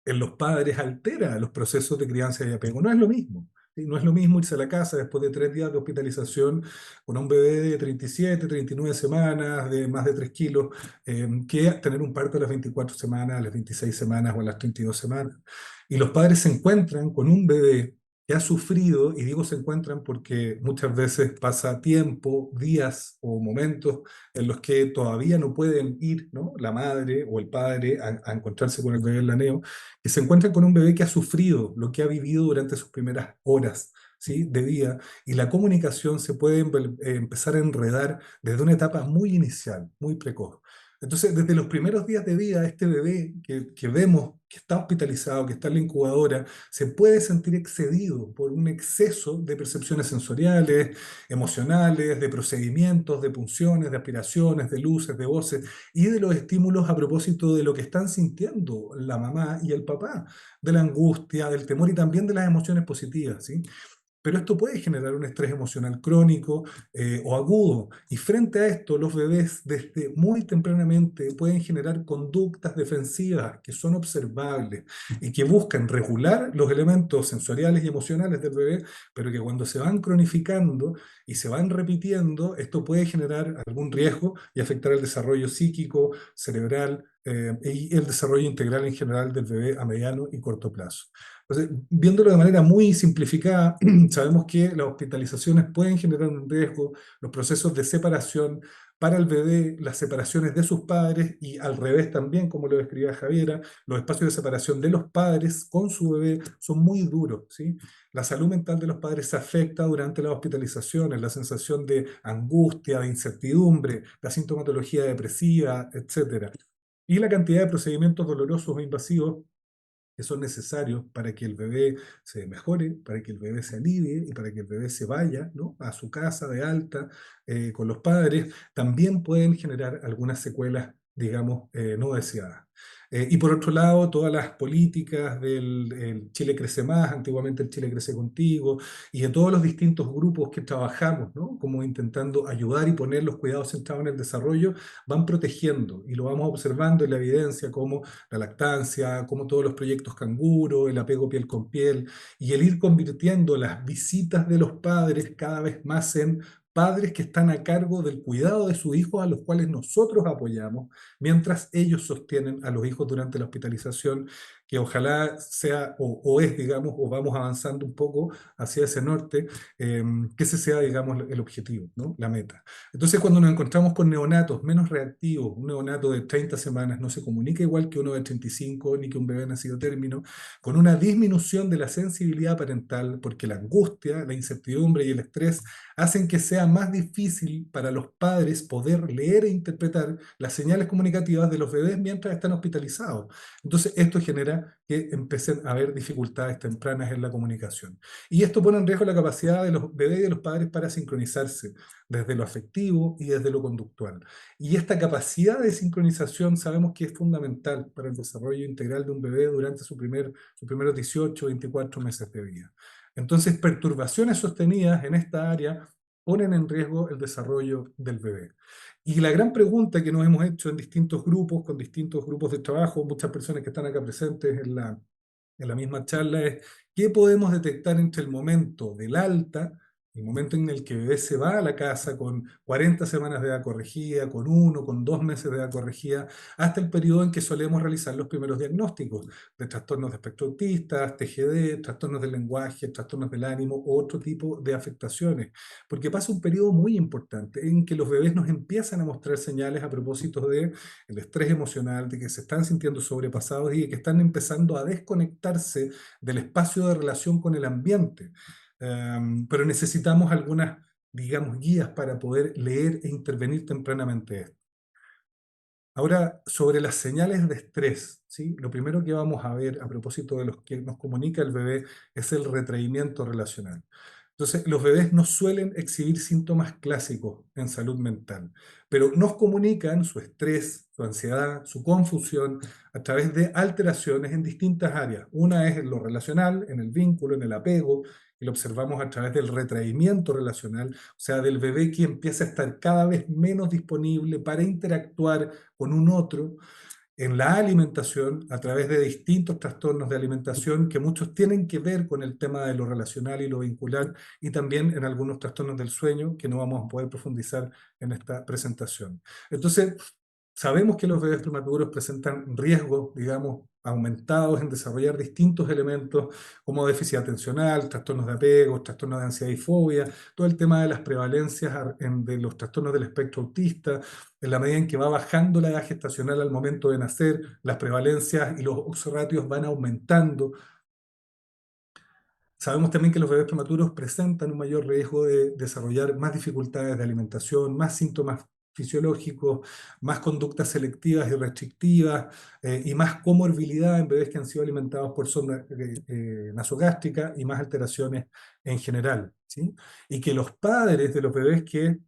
en los padres altera los procesos de crianza y apego. No es lo mismo. ¿Sí? No es lo mismo irse a la casa después de 3 días de hospitalización con un bebé de 37, 39 semanas, de más de 3 kilos, que tener un parto a las 24 semanas, a las 26 semanas o a las 32 semanas. Y los padres se encuentran con un bebé que ha sufrido, y digo se encuentran porque muchas veces pasa tiempo, días o momentos en los que todavía no pueden ir, ¿no? La madre o el padre a encontrarse con el bebé en la neo, que se encuentran con un bebé que ha sufrido lo que ha vivido durante sus primeras horas, ¿sí? De vida, y la comunicación se puede empezar a enredar desde una etapa muy inicial, muy precoz. Entonces, desde los primeros días de vida, este bebé que vemos que está hospitalizado, que está en la incubadora, se puede sentir excedido por un exceso de percepciones sensoriales, emocionales, de procedimientos, de punciones, de aspiraciones, de luces, de voces y de los estímulos a propósito de lo que están sintiendo la mamá y el papá, de la angustia, del temor y también de las emociones positivas, ¿sí? Pero esto puede generar un estrés emocional crónico o agudo. Y frente a esto, los bebés desde muy tempranamente pueden generar conductas defensivas que son observables y que buscan regular los elementos sensoriales y emocionales del bebé, pero que cuando se van cronificando y se van repitiendo, esto puede generar algún riesgo y afectar el desarrollo psíquico, cerebral y el desarrollo integral en general del bebé a mediano y corto plazo. Entonces, viéndolo de manera muy simplificada, sabemos que las hospitalizaciones pueden generar un riesgo, los procesos de separación para el bebé, las separaciones de sus padres y al revés también, como lo describía Javiera, los espacios de separación de los padres con su bebé son muy duros, ¿sí? La salud mental de los padres se afecta durante las hospitalizaciones, la sensación de angustia, de incertidumbre, la sintomatología depresiva, etc. Y la cantidad de procedimientos dolorosos o invasivos que son necesarios para que el bebé se mejore, para que el bebé se alivie y para que el bebé se vaya, ¿no?, a su casa de alta con los padres, también pueden generar algunas secuelas, digamos, no deseadas. Y por otro lado, todas las políticas del el Chile Crece Más, antiguamente el Chile Crece Contigo, y de todos los distintos grupos que trabajamos, ¿no?, como intentando ayudar y poner los cuidados centrados en el desarrollo, van protegiendo, y lo vamos observando en la evidencia, como la lactancia, como todos los proyectos canguro, el apego piel con piel, y el ir convirtiendo las visitas de los padres cada vez más en padres que están a cargo del cuidado de sus hijos, a los cuales nosotros apoyamos, mientras ellos sostienen a los hijos durante la hospitalización, que ojalá sea o es, digamos, o vamos avanzando un poco hacia ese norte, que ese sea, digamos, el objetivo, ¿no?, la meta. Entonces, cuando nos encontramos con neonatos menos reactivos, un neonato de 30 semanas no se comunica igual que uno de 35, ni que un bebé nacido término, con una disminución de la sensibilidad parental, porque la angustia, la incertidumbre y el estrés hacen que sea más difícil para los padres poder leer e interpretar las señales comunicativas de los bebés mientras están hospitalizados. Entonces, esto genera que empiecen a haber dificultades tempranas en la comunicación. Y esto pone en riesgo la capacidad de los bebés y de los padres para sincronizarse desde lo afectivo y desde lo conductual. Y esta capacidad de sincronización sabemos que es fundamental para el desarrollo integral de un bebé durante sus primeros 18 o 24 meses de vida. Entonces, perturbaciones sostenidas en esta área ponen en riesgo el desarrollo del bebé. Y la gran pregunta que nos hemos hecho en distintos grupos, con distintos grupos de trabajo, muchas personas que están acá presentes en la misma charla, es ¿qué podemos detectar entre el momento del alta, el momento en el que el bebé se va a la casa con 40 semanas de edad corregida, con 1, con 2 meses de edad corregida, hasta el periodo en que solemos realizar los primeros diagnósticos de trastornos de espectro autista, TGD, trastornos del lenguaje, trastornos del ánimo, u otro tipo de afectaciones? Porque pasa un periodo muy importante en que los bebés nos empiezan a mostrar señales a propósito del estrés emocional, de que se están sintiendo sobrepasados y de que están empezando a desconectarse del espacio de relación con el ambiente. Pero necesitamos algunas, digamos, guías para poder leer e intervenir tempranamente esto. Ahora, sobre las señales de estrés, ¿sí?, lo primero que vamos a ver a propósito de los que nos comunica el bebé es el retraimiento relacional. Entonces, los bebés no suelen exhibir síntomas clásicos en salud mental, pero nos comunican su estrés, su ansiedad, su confusión a través de alteraciones en distintas áreas. Una es en lo relacional, en el vínculo, en el apego, y lo observamos a través del retraimiento relacional, o sea, del bebé que empieza a estar cada vez menos disponible para interactuar con un otro. En la alimentación, a través de distintos trastornos de alimentación que muchos tienen que ver con el tema de lo relacional y lo vincular, y también en algunos trastornos del sueño que no vamos a poder profundizar en esta presentación. Entonces, sabemos que los bebés prematuros presentan riesgos, digamos, aumentados en desarrollar distintos elementos como déficit atencional, trastornos de apego, trastornos de ansiedad y fobia, todo el tema de las prevalencias de los trastornos del espectro autista. En la medida en que va bajando la edad gestacional al momento de nacer, las prevalencias y los uxoratios van aumentando. Sabemos también que los bebés prematuros presentan un mayor riesgo de desarrollar más dificultades de alimentación, más síntomas fisiológicos, más conductas selectivas y restrictivas, y más comorbilidad en bebés que han sido alimentados por sonda nasogástrica, y más alteraciones en general, ¿sí? Y que los padres de los bebés que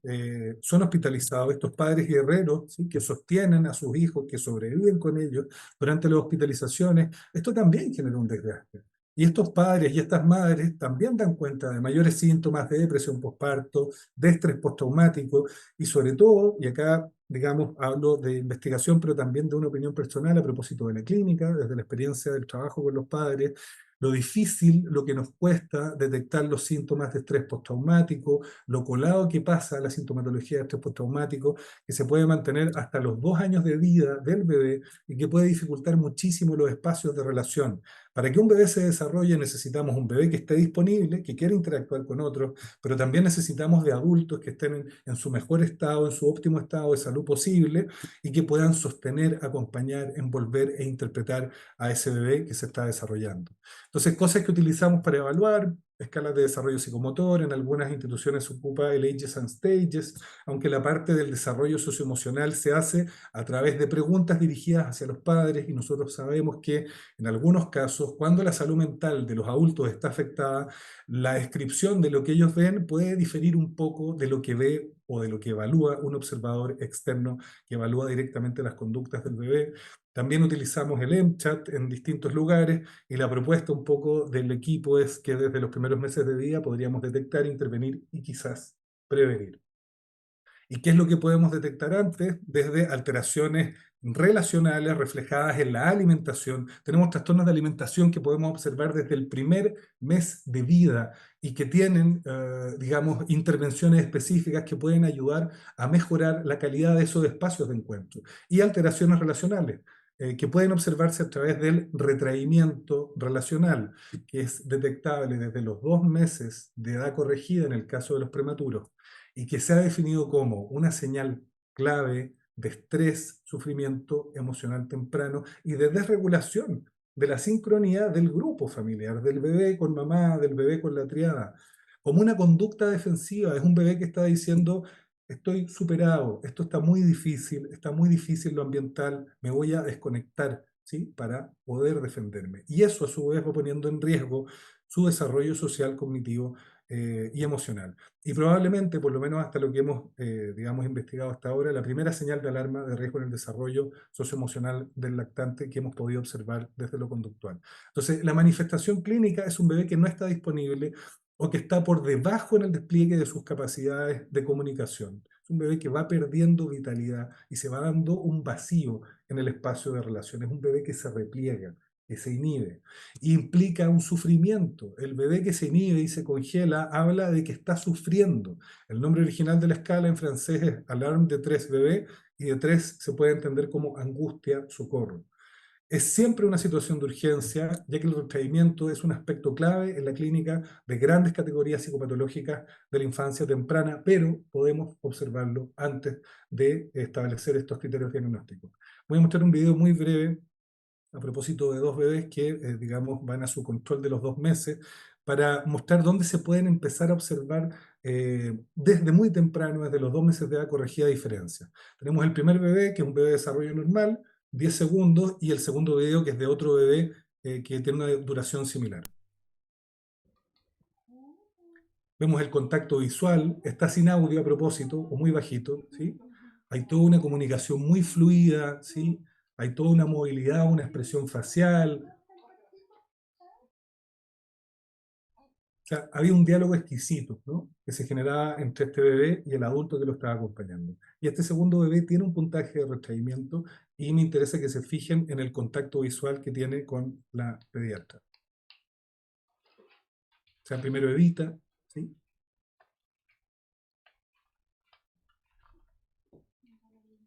son hospitalizados, estos padres guerreros, ¿sí?, que sostienen a sus hijos, que sobreviven con ellos durante las hospitalizaciones, esto también genera un desgaste. Y estos padres y estas madres también dan cuenta de mayores síntomas de depresión postparto, de estrés postraumático, y sobre todo, y acá, digamos, hablo de investigación, pero también de una opinión personal a propósito de la clínica, desde la experiencia del trabajo con los padres, lo difícil, lo que nos cuesta detectar los síntomas de estrés postraumático, lo colado que pasa la sintomatología de estrés postraumático, que se puede mantener hasta los 2 años de vida del bebé y que puede dificultar muchísimo los espacios de relación. Para que un bebé se desarrolle necesitamos un bebé que esté disponible, que quiera interactuar con otros, pero también necesitamos de adultos que estén en su mejor estado, en su óptimo estado de salud posible, y que puedan sostener, acompañar, envolver e interpretar a ese bebé que se está desarrollando. Entonces, cosas que utilizamos para evaluar, escalas de desarrollo psicomotor, en algunas instituciones se ocupa el Ages and Stages, aunque la parte del desarrollo socioemocional se hace a través de preguntas dirigidas hacia los padres, y nosotros sabemos que en algunos casos, cuando la salud mental de los adultos está afectada, la descripción de lo que ellos ven puede diferir un poco de lo que ve o de lo que evalúa un observador externo que evalúa directamente las conductas del bebé. También utilizamos el MChat en distintos lugares, y la propuesta un poco del equipo es que desde los primeros meses de vida podríamos detectar, intervenir y quizás prevenir. ¿Y qué es lo que podemos detectar antes? Desde alteraciones relacionales reflejadas en la alimentación. Tenemos trastornos de alimentación que podemos observar desde el primer mes de vida y que tienen, digamos, intervenciones específicas que pueden ayudar a mejorar la calidad de esos espacios de encuentro. Y alteraciones relacionales, que pueden observarse a través del retraimiento relacional, que es detectable desde los 2 meses de edad corregida en el caso de los prematuros, y que se ha definido como una señal clave de estrés, sufrimiento emocional temprano y de desregulación de la sincronía del grupo familiar, del bebé con mamá, del bebé con la triada. Como una conducta defensiva, es un bebé que está diciendo: estoy superado, esto está muy difícil lo ambiental, me voy a desconectar, ¿sí?, para poder defenderme. Y eso a su vez va poniendo en riesgo su desarrollo social, cognitivo y emocional. Y probablemente, por lo menos hasta lo que hemos, digamos, investigado hasta ahora, la primera señal de alarma de riesgo en el desarrollo socioemocional del lactante que hemos podido observar desde lo conductual. Entonces, la manifestación clínica es un bebé que no está disponible o que está por debajo en el despliegue de sus capacidades de comunicación. Es un bebé que va perdiendo vitalidad y se va dando un vacío en el espacio de relación. Es un bebé que se repliega, que se inhibe. Implica un sufrimiento. El bebé que se inhibe y se congela habla de que está sufriendo. El nombre original de la escala en francés es Alarme de Tres bebé, y de tres se puede entender como angustia, socorro. Es siempre una situación de urgencia, ya que el retraimiento es un aspecto clave en la clínica de grandes categorías psicopatológicas de la infancia temprana, pero podemos observarlo antes de establecer estos criterios diagnósticos. Voy a mostrar un video muy breve a propósito de 2 bebés que, digamos, van a su control de los 2 meses, para mostrar dónde se pueden empezar a observar desde muy temprano, desde los 2 meses de edad, corregida diferencia. Tenemos el primer bebé, que es un bebé de desarrollo normal, 10 segundos, y el segundo video, que es de otro bebé que tiene una duración similar. Vemos el contacto visual, está sin audio a propósito, o muy bajito, ¿sí? Hay toda una comunicación muy fluida, ¿sí? Hay toda una movilidad, una expresión facial. O sea, había un diálogo exquisito, ¿no?, que se generaba entre este bebé y el adulto que lo estaba acompañando. Y este segundo bebé tiene un puntaje de retraimiento, y me interesa que se fijen en el contacto visual que tiene con la pediatra. O sea, primero evita, ¿sí?,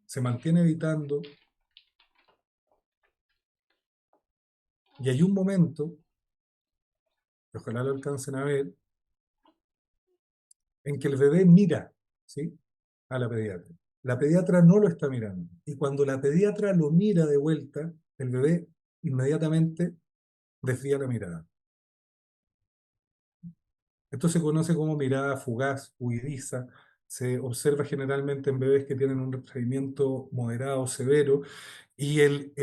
se mantiene evitando, y hay un momento, que ojalá lo alcancen a ver, en que el bebé mira, ¿sí?, a la pediatra. La pediatra no lo está mirando, y cuando la pediatra lo mira de vuelta, el bebé inmediatamente desvía la mirada. Esto se conoce como mirada fugaz, huidiza. Se observa generalmente en bebés que tienen un retraimiento moderado o severo, y el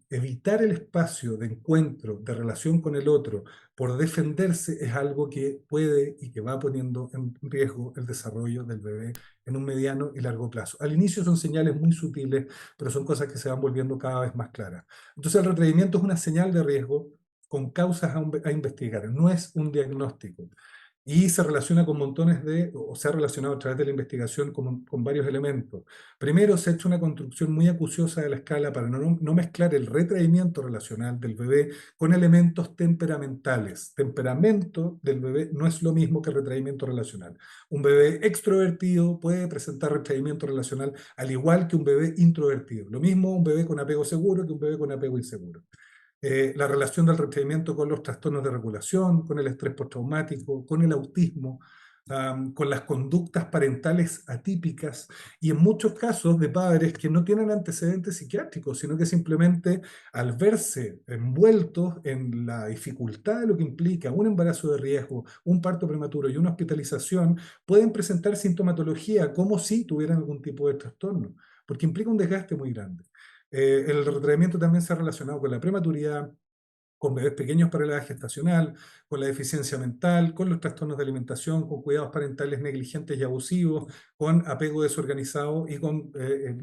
evitar el espacio de encuentro, de relación con el otro, por defenderse, es algo que puede y que va poniendo en riesgo el desarrollo del bebé en un mediano y largo plazo. Al inicio son señales muy sutiles, pero son cosas que se van volviendo cada vez más claras. Entonces el retraimiento es una señal de riesgo con causas a investigar, no es un diagnóstico. Y se relaciona con montones o se ha relacionado a través de la investigación con varios elementos. Primero, se ha hecho una construcción muy acuciosa de la escala para no mezclar el retraimiento relacional del bebé con elementos temperamentales. Temperamento del bebé no es lo mismo que retraimiento relacional. Un bebé extrovertido puede presentar retraimiento relacional al igual que un bebé introvertido. Lo mismo un bebé con apego seguro que un bebé con apego inseguro. La relación del retraimiento con los trastornos de regulación, con el estrés postraumático, con el autismo, con las conductas parentales atípicas y en muchos casos de padres que no tienen antecedentes psiquiátricos, sino que simplemente al verse envueltos en la dificultad de lo que implica un embarazo de riesgo, un parto prematuro y una hospitalización, pueden presentar sintomatología como si tuvieran algún tipo de trastorno, porque implica un desgaste muy grande. El retraimiento también se ha relacionado con la prematuridad, con bebés pequeños para la edad gestacional, con la deficiencia mental, con los trastornos de alimentación, con cuidados parentales negligentes y abusivos, con apego desorganizado y con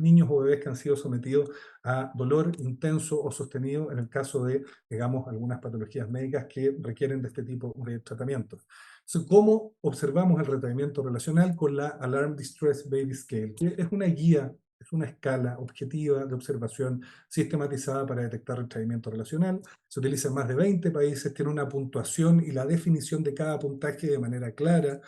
niños o bebés que han sido sometidos a dolor intenso o sostenido en el caso de, digamos, algunas patologías médicas que requieren de este tipo de tratamientos. Entonces, ¿cómo observamos el retraimiento relacional? Con la Alarm Distress Baby Scale, que es una guía, es una escala objetiva de observación sistematizada para detectar retraimiento relacional. Se utiliza en más de 20 países, tiene una puntuación y la definición de cada puntaje de manera clara.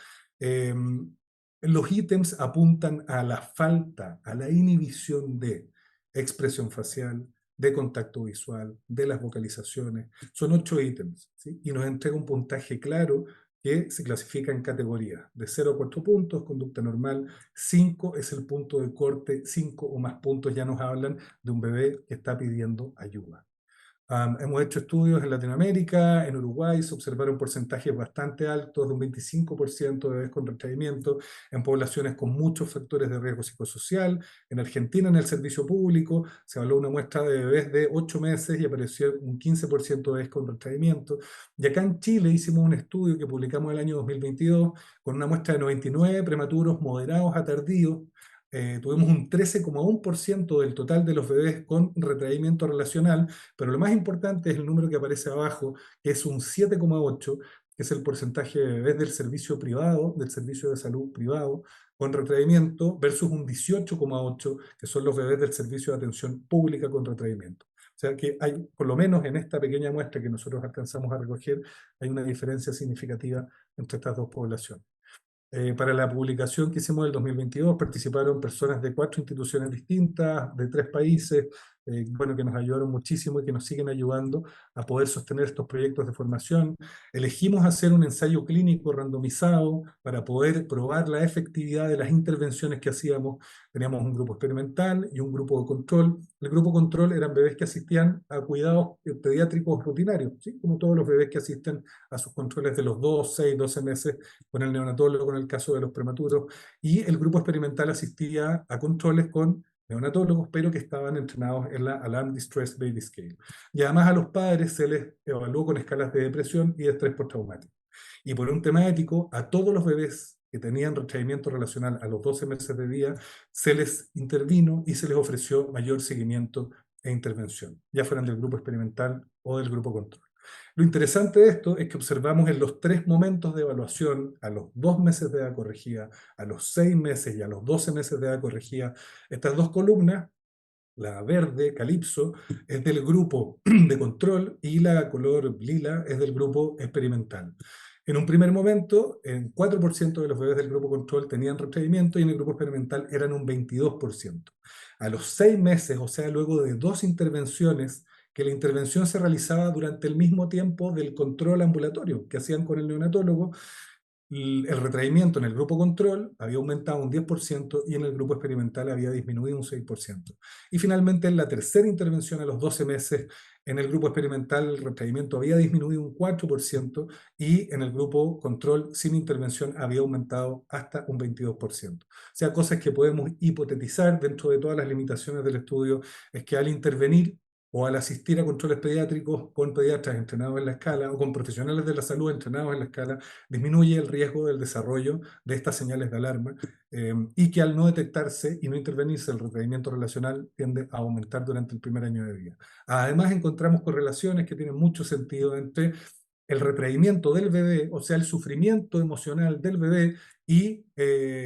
Los ítems apuntan a la falta, a la inhibición de expresión facial, de contacto visual, de las vocalizaciones. Son 8 ítems, ¿sí? Y nos entrega un puntaje claro que se clasifica en categorías. De 0 a 4 puntos, conducta normal. 5 es el punto de corte. 5 o más puntos ya nos hablan de un bebé que está pidiendo ayuda. Hemos hecho estudios en Latinoamérica, en Uruguay se observaron porcentajes bastante altos, de un 25% de bebés con retraimiento en poblaciones con muchos factores de riesgo psicosocial. En Argentina, en el servicio público, se evaluó una muestra de bebés de 8 meses y apareció un 15% de bebés con retraimiento. Y acá en Chile hicimos un estudio que publicamos el año 2022 con una muestra de 99 prematuros moderados a tardíos. Tuvimos un 13,1% del total de los bebés con retraimiento relacional, pero lo más importante es el número que aparece abajo, que es un 7,8%, que es el porcentaje de bebés del servicio privado, del servicio de salud privado, con retraimiento, versus un 18,8%, que son los bebés del servicio de atención pública con retraimiento. O sea que hay, por lo menos en esta pequeña muestra que nosotros alcanzamos a recoger, hay una diferencia significativa entre estas dos poblaciones. Para la publicación que hicimos en el 2022 participaron personas de 4 instituciones distintas, de 3 países, bueno, que nos ayudaron muchísimo y que nos siguen ayudando a poder sostener estos proyectos de formación. Elegimos hacer un ensayo clínico randomizado para poder probar la efectividad de las intervenciones que hacíamos. Teníamos un grupo experimental y un grupo de control. El grupo control eran bebés que asistían a cuidados pediátricos rutinarios, ¿sí? Como todos los bebés que asisten a sus controles de los 2, 6, 12 meses con el neonatólogo en el caso de los prematuros, y el grupo experimental asistía a controles con neonatólogos, pero que estaban entrenados en la Alarm Distress Baby Scale. Y además a los padres se les evaluó con escalas de depresión y de estrés postraumático. Y por un tema ético, a todos los bebés que tenían retraimiento relacional a los 12 meses de vida, se les intervino y se les ofreció mayor seguimiento e intervención, ya fueran del grupo experimental o del grupo control. Lo interesante de esto es que observamos en los 3 momentos de evaluación, a los 2 meses de edad corregida, a los 6 meses y a los 12 meses de edad corregida, estas 2 columnas, la verde, Calypso, es del grupo de control y la color lila es del grupo experimental. En un primer momento, en 4% de los bebés del grupo control tenían retraimiento y en el grupo experimental eran un 22%. A los 6 meses, o sea, luego de 2 intervenciones, que la intervención se realizaba durante el mismo tiempo del control ambulatorio que hacían con el neonatólogo, el retraimiento en el grupo control había aumentado un 10% y en el grupo experimental había disminuido un 6%. Y finalmente en la tercera intervención a los 12 meses, en el grupo experimental el retraimiento había disminuido un 4% y en el grupo control sin intervención había aumentado hasta un 22%. O sea, cosas que podemos hipotetizar dentro de todas las limitaciones del estudio es que al intervenir o al asistir a controles pediátricos con pediatras entrenados en la escala o con profesionales de la salud entrenados en la escala, disminuye el riesgo del desarrollo de estas señales de alarma y que al no detectarse y no intervenirse el retraimiento relacional tiende a aumentar durante el primer año de vida. Además encontramos correlaciones que tienen mucho sentido entre el retraimiento del bebé, o sea, el sufrimiento emocional del bebé y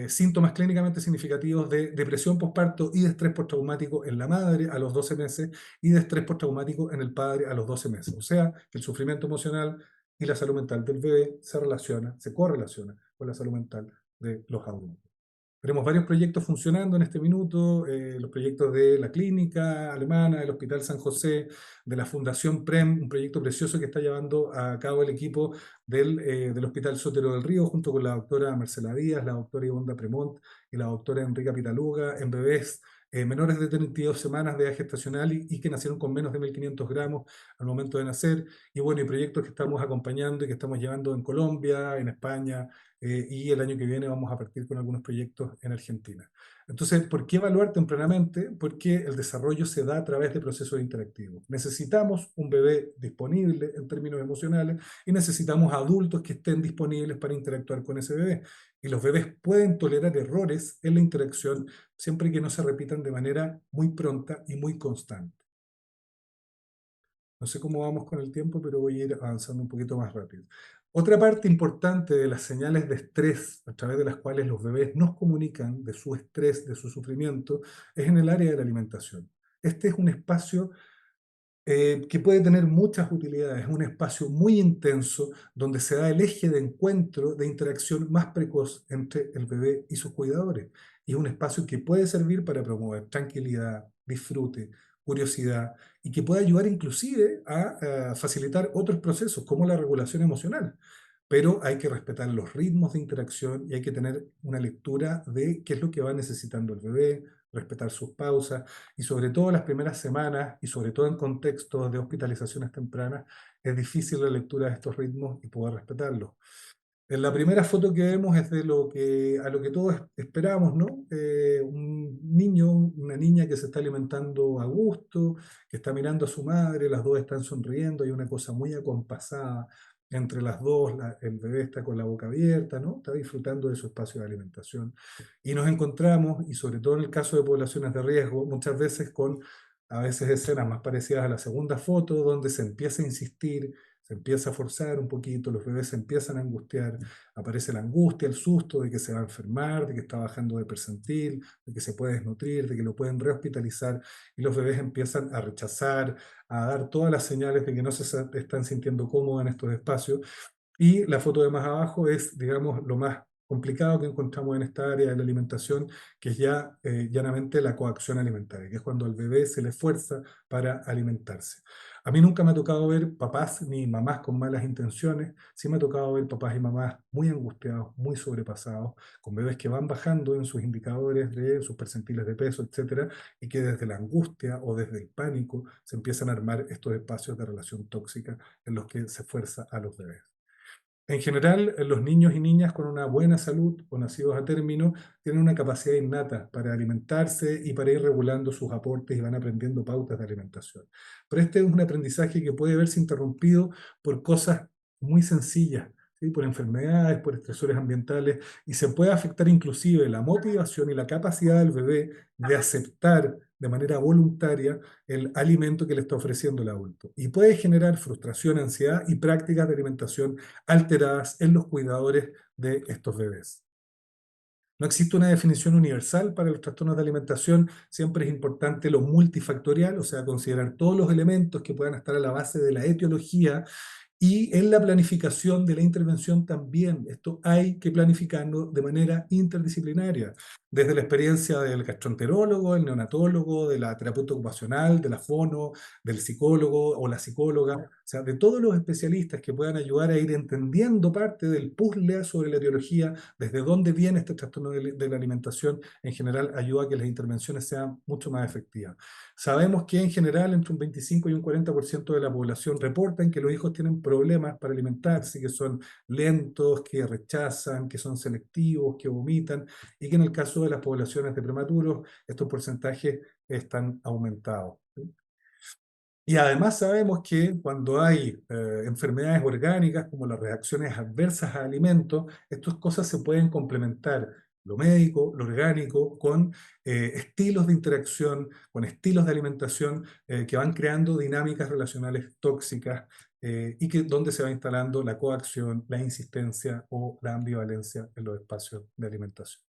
síntomas clínicamente significativos de depresión postparto y de estrés postraumático en la madre a los 12 meses y de estrés postraumático en el padre a los 12 meses. O sea, que el sufrimiento emocional y la salud mental del bebé se correlaciona con la salud mental de los adultos. Tenemos varios proyectos funcionando en este minuto, los proyectos de la clínica alemana, del Hospital San José, de la Fundación PREM, un proyecto precioso que está llevando a cabo el equipo del Hospital Sotero del Río, junto con la doctora Marcela Díaz, la doctora Ivonda Premont y la doctora Enrica Pitaluga, en bebés menores de 32 semanas de edad gestacional y que nacieron con menos de 1.500 gramos al momento de nacer. Y bueno, y proyectos que estamos acompañando y que estamos llevando en Colombia, en España, y el año que viene vamos a partir con algunos proyectos en Argentina. Entonces, ¿por qué evaluar tempranamente? Porque el desarrollo se da a través de procesos interactivos. Necesitamos un bebé disponible en términos emocionales y necesitamos adultos que estén disponibles para interactuar con ese bebé. Y los bebés pueden tolerar errores en la interacción siempre que no se repitan de manera muy pronta y muy constante. No sé cómo vamos con el tiempo, pero voy a ir avanzando un poquito más rápido. Otra parte importante de las señales de estrés a través de las cuales los bebés nos comunican de su estrés, de su sufrimiento, es en el área de la alimentación. Este es un espacio que puede tener muchas utilidades, es un espacio muy intenso donde se da el eje de encuentro, de interacción más precoz entre el bebé y sus cuidadores. Y es un espacio que puede servir para promover tranquilidad, disfrute, curiosidad y que puede ayudar inclusive a facilitar otros procesos como la regulación emocional. Pero hay que respetar los ritmos de interacción y hay que tener una lectura de qué es lo que va necesitando el bebé, respetar sus pausas y sobre todo las primeras semanas y sobre todo en contextos de hospitalizaciones tempranas es difícil la lectura de estos ritmos y poder respetarlos. En la primera foto que vemos es de a lo que todos esperamos, ¿no? Un niño, una niña que se está alimentando a gusto, que está mirando a su madre, las dos están sonriendo, hay una cosa muy acompasada entre las dos, el bebé está con la boca abierta, ¿no? Está disfrutando de su espacio de alimentación. Y nos encontramos, y sobre todo en el caso de poblaciones de riesgo, muchas veces con a veces escenas más parecidas a la segunda foto, donde se empieza a insistir, se empieza a forzar un poquito, los bebés se empiezan a angustiar, aparece la angustia, el susto de que se va a enfermar, de que está bajando de percentil, de que se puede desnutrir, de que lo pueden rehospitalizar, y los bebés empiezan a rechazar, a dar todas las señales de que no se están sintiendo cómodos en estos espacios. Y la foto de más abajo es, digamos, lo más complicado que encontramos en esta área de la alimentación, que es ya llanamente la coacción alimentaria, que es cuando al bebé se le fuerza para alimentarse. A mí nunca me ha tocado ver papás ni mamás con malas intenciones, sí me ha tocado ver papás y mamás muy angustiados, muy sobrepasados, con bebés que van bajando en sus indicadores de sus percentiles de peso, etcétera, y que desde la angustia o desde el pánico se empiezan a armar estos espacios de relación tóxica en los que se fuerza a los bebés. En general, los niños y niñas con una buena salud o nacidos a término tienen una capacidad innata para alimentarse y para ir regulando sus aportes y van aprendiendo pautas de alimentación. Pero este es un aprendizaje que puede verse interrumpido por cosas muy sencillas, ¿sí? Por enfermedades, por estresores ambientales, y se puede afectar inclusive la motivación y la capacidad del bebé de aceptar de manera voluntaria el alimento que le está ofreciendo el adulto. Y puede generar frustración, ansiedad y prácticas de alimentación alteradas en los cuidadores de estos bebés. No existe una definición universal para los trastornos de alimentación, siempre es importante lo multifactorial, o sea, considerar todos los elementos que puedan estar a la base de la etiología y en la planificación de la intervención también. Esto hay que planificarlo de manera interdisciplinaria, desde la experiencia del gastroenterólogo, el neonatólogo, de la terapeuta ocupacional, de la fono, del psicólogo o la psicóloga, o sea, de todos los especialistas que puedan ayudar a ir entendiendo parte del puzzle sobre la etiología, desde dónde viene este trastorno de la alimentación, en general ayuda a que las intervenciones sean mucho más efectivas. Sabemos que en general entre un 25 y un 40% de la población reportan que los hijos tienen problemas para alimentarse, que son lentos, que rechazan, que son selectivos, que vomitan, y que en el caso de las poblaciones de prematuros estos porcentajes están aumentados. Y además sabemos que cuando hay enfermedades orgánicas como las reacciones adversas a alimentos, estas cosas se pueden complementar, lo médico, lo orgánico, con estilos de interacción, con estilos de alimentación que van creando dinámicas relacionales tóxicas y donde se va instalando la coacción, la insistencia o la ambivalencia en los espacios de alimentación.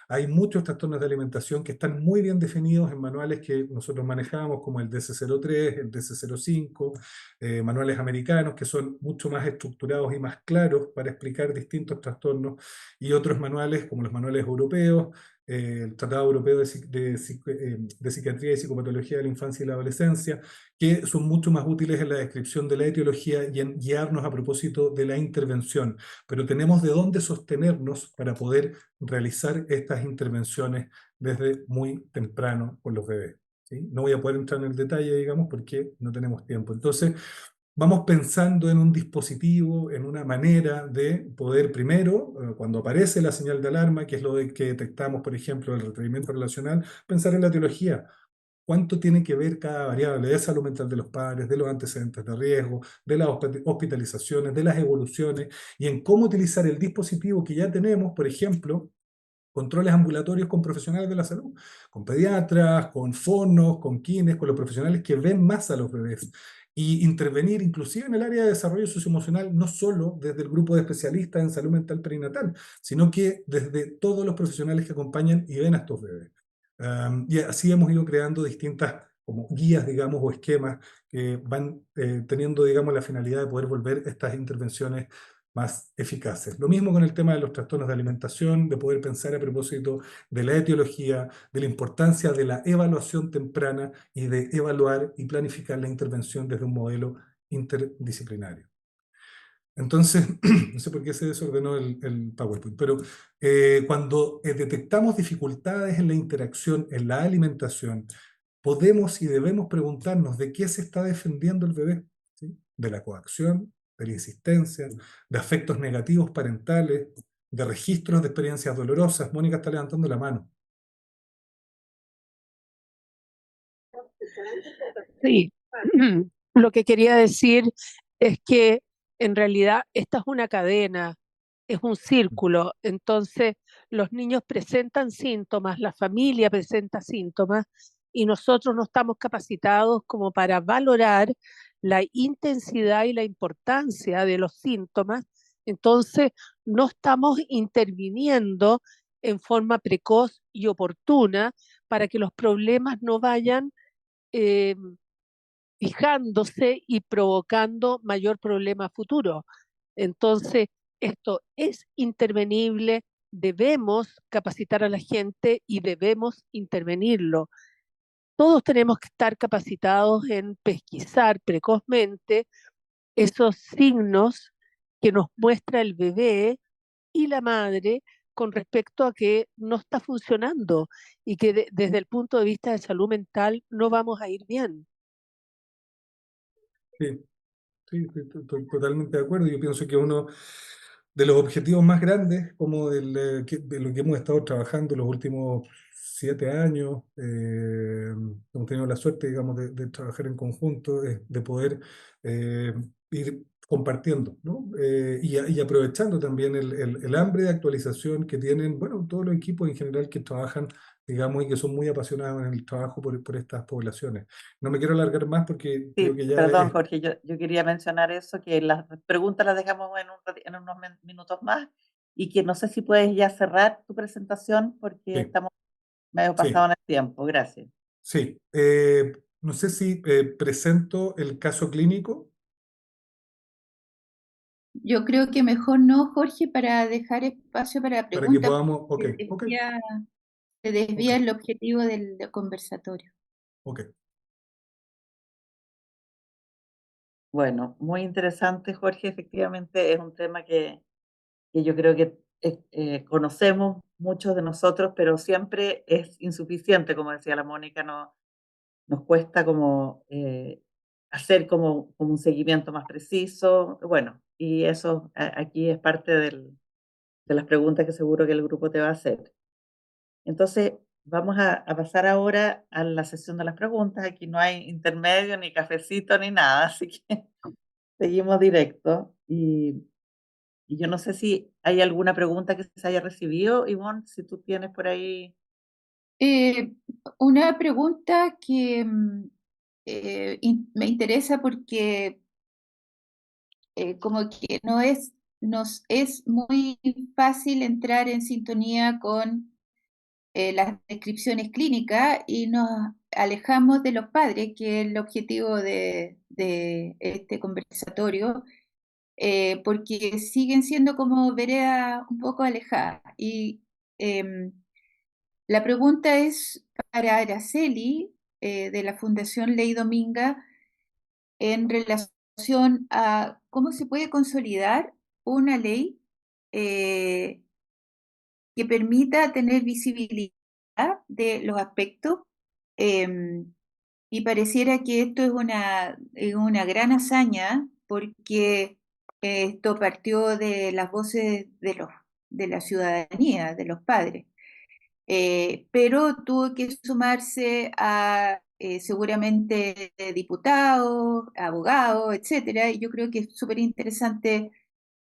Hay muchos trastornos de alimentación que están muy bien definidos en manuales que nosotros manejamos, como el DC-03, el DC-05, manuales americanos que son mucho más estructurados y más claros para explicar distintos trastornos, y otros manuales, como los manuales europeos, el Tratado Europeo de Psiquiatría y Psicopatología de la Infancia y la Adolescencia, que son mucho más útiles en la descripción de la etiología y en guiarnos a propósito de la intervención. Pero tenemos de dónde sostenernos para poder realizar estas intervenciones desde muy temprano con los bebés, ¿sí? No voy a poder entrar en el detalle, digamos, porque no tenemos tiempo. Entonces, vamos pensando en un dispositivo, en una manera de poder primero, cuando aparece la señal de alarma, que es lo de que detectamos, por ejemplo, el requerimiento relacional, pensar en la etiología. ¿Cuánto tiene que ver cada variable de salud mental de los padres, de los antecedentes de riesgo, de las hospitalizaciones, de las evoluciones, y en cómo utilizar el dispositivo que ya tenemos, por ejemplo, controles ambulatorios con profesionales de la salud, con pediatras, con fonos, con kines, con los profesionales que ven más a los bebés, y intervenir inclusive en el área de desarrollo socioemocional, no solo desde el grupo de especialistas en salud mental perinatal, sino que desde todos los profesionales que acompañan y ven a estos bebés. Y así hemos ido creando distintas como guías, digamos, o esquemas que van teniendo, digamos, la finalidad de poder volver estas intervenciones más eficaces. Lo mismo con el tema de los trastornos de alimentación, de poder pensar a propósito de la etiología, de la importancia de la evaluación temprana y de evaluar y planificar la intervención desde un modelo interdisciplinario. Entonces, no sé por qué se desordenó el PowerPoint, pero cuando detectamos dificultades en la interacción, en la alimentación, podemos y debemos preguntarnos de qué se está defendiendo el bebé, ¿sí? De la coacción, de la insistencia, de afectos negativos parentales, de registros de experiencias dolorosas. Mónica está levantando la mano. Sí, lo que quería decir es que en realidad esta es una cadena, es un círculo. Entonces, los niños presentan síntomas, la familia presenta síntomas y nosotros no estamos capacitados como para valorar la intensidad y la importancia de los síntomas. Entonces, no estamos interviniendo en forma precoz y oportuna para que los problemas no vayan eh, fijándose y provocando mayor problema futuro. Entonces, esto es intervenible, debemos capacitar a la gente y debemos intervenirlo. Todos tenemos que estar capacitados en pesquisar precozmente esos signos que nos muestra el bebé y la madre con respecto a que no está funcionando y que desde el punto de vista de salud mental no vamos a ir bien. Sí, sí, estoy totalmente de acuerdo. Yo pienso que uno de los objetivos más grandes, como de lo que hemos estado trabajando los últimos 7 años, hemos tenido la suerte, digamos, de trabajar en conjunto, de poder eh, ir compartiendo, ¿no? Y aprovechando también el hambre de actualización que tienen, bueno, todos los equipos en general que trabajan, digamos, y que son muy apasionados en el trabajo por estas poblaciones. No me quiero alargar más porque creo Sí, que ya perdón, es... Jorge, yo quería mencionar eso, que las preguntas las dejamos en unos minutos más y que no sé si puedes ya cerrar tu presentación porque Sí, estamos medio sí. pasados en el tiempo. Gracias. Sí, no sé si presento el caso clínico. Yo creo que mejor no, Jorge, para dejar espacio para Para que preguntas, podamos, ok, porque ok, se ok, desvía el objetivo del conversatorio. ok. Bueno, muy interesante, Jorge. Efectivamente es un tema que yo creo que conocemos muchos de nosotros, pero siempre es insuficiente, como decía la Mónica, no, nos cuesta como hacer como un seguimiento más preciso. Bueno, y eso aquí es parte de las preguntas que seguro que el grupo te va a hacer. Entonces, vamos a pasar ahora a la sesión de las preguntas. Aquí no hay intermedio, ni cafecito, ni nada, así que seguimos directo. Y yo no sé si hay alguna pregunta que se haya recibido, Ivonne, si tú tienes por ahí. Eh, una pregunta que me interesa porque como que nos es muy fácil entrar en sintonía con las descripciones clínicas y nos alejamos de los padres, que es el objetivo de este conversatorio, porque siguen siendo como veredas un poco alejadas. Y em, la pregunta es para Araceli, de la Fundación Ley Dominga, en relación a cómo se puede consolidar una ley eh, que permita tener visibilidad de los aspectos. em, y pareciera que esto es una gran hazaña porque esto partió de las voces de la ciudadanía, de los padres. Pero tuvo que sumarse a seguramente diputados, abogados, etcétera. Y yo creo que es súper interesante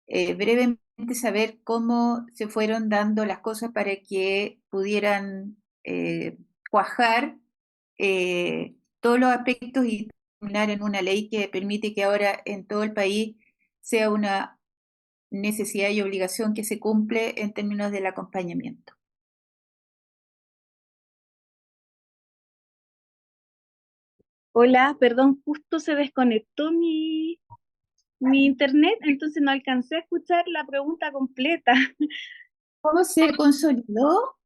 brevemente saber cómo se fueron dando las cosas para que pudieran cuajar todos los aspectos y terminar en una ley que permite que ahora en todo el país sea una necesidad y obligación que se cumple en términos del acompañamiento. Hola, perdón, justo se desconectó mi internet, entonces no alcancé a escuchar la pregunta completa. ¿Cómo se consolidó?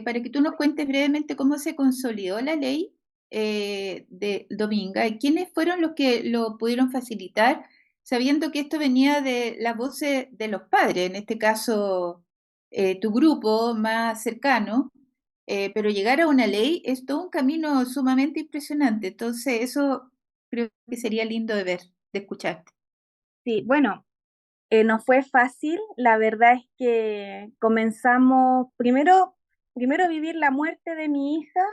Para que tú nos cuentes brevemente cómo se consolidó la ley de Dominga y quiénes fueron los que lo pudieron facilitar, sabiendo que esto venía de las voces de los padres, en este caso tu grupo más cercano, pero llegar a una ley es todo un camino sumamente impresionante. Entonces, eso creo que sería lindo de ver, de escuchar. Sí, bueno, no fue fácil, la verdad es que comenzamos primero vivir la muerte de mi hija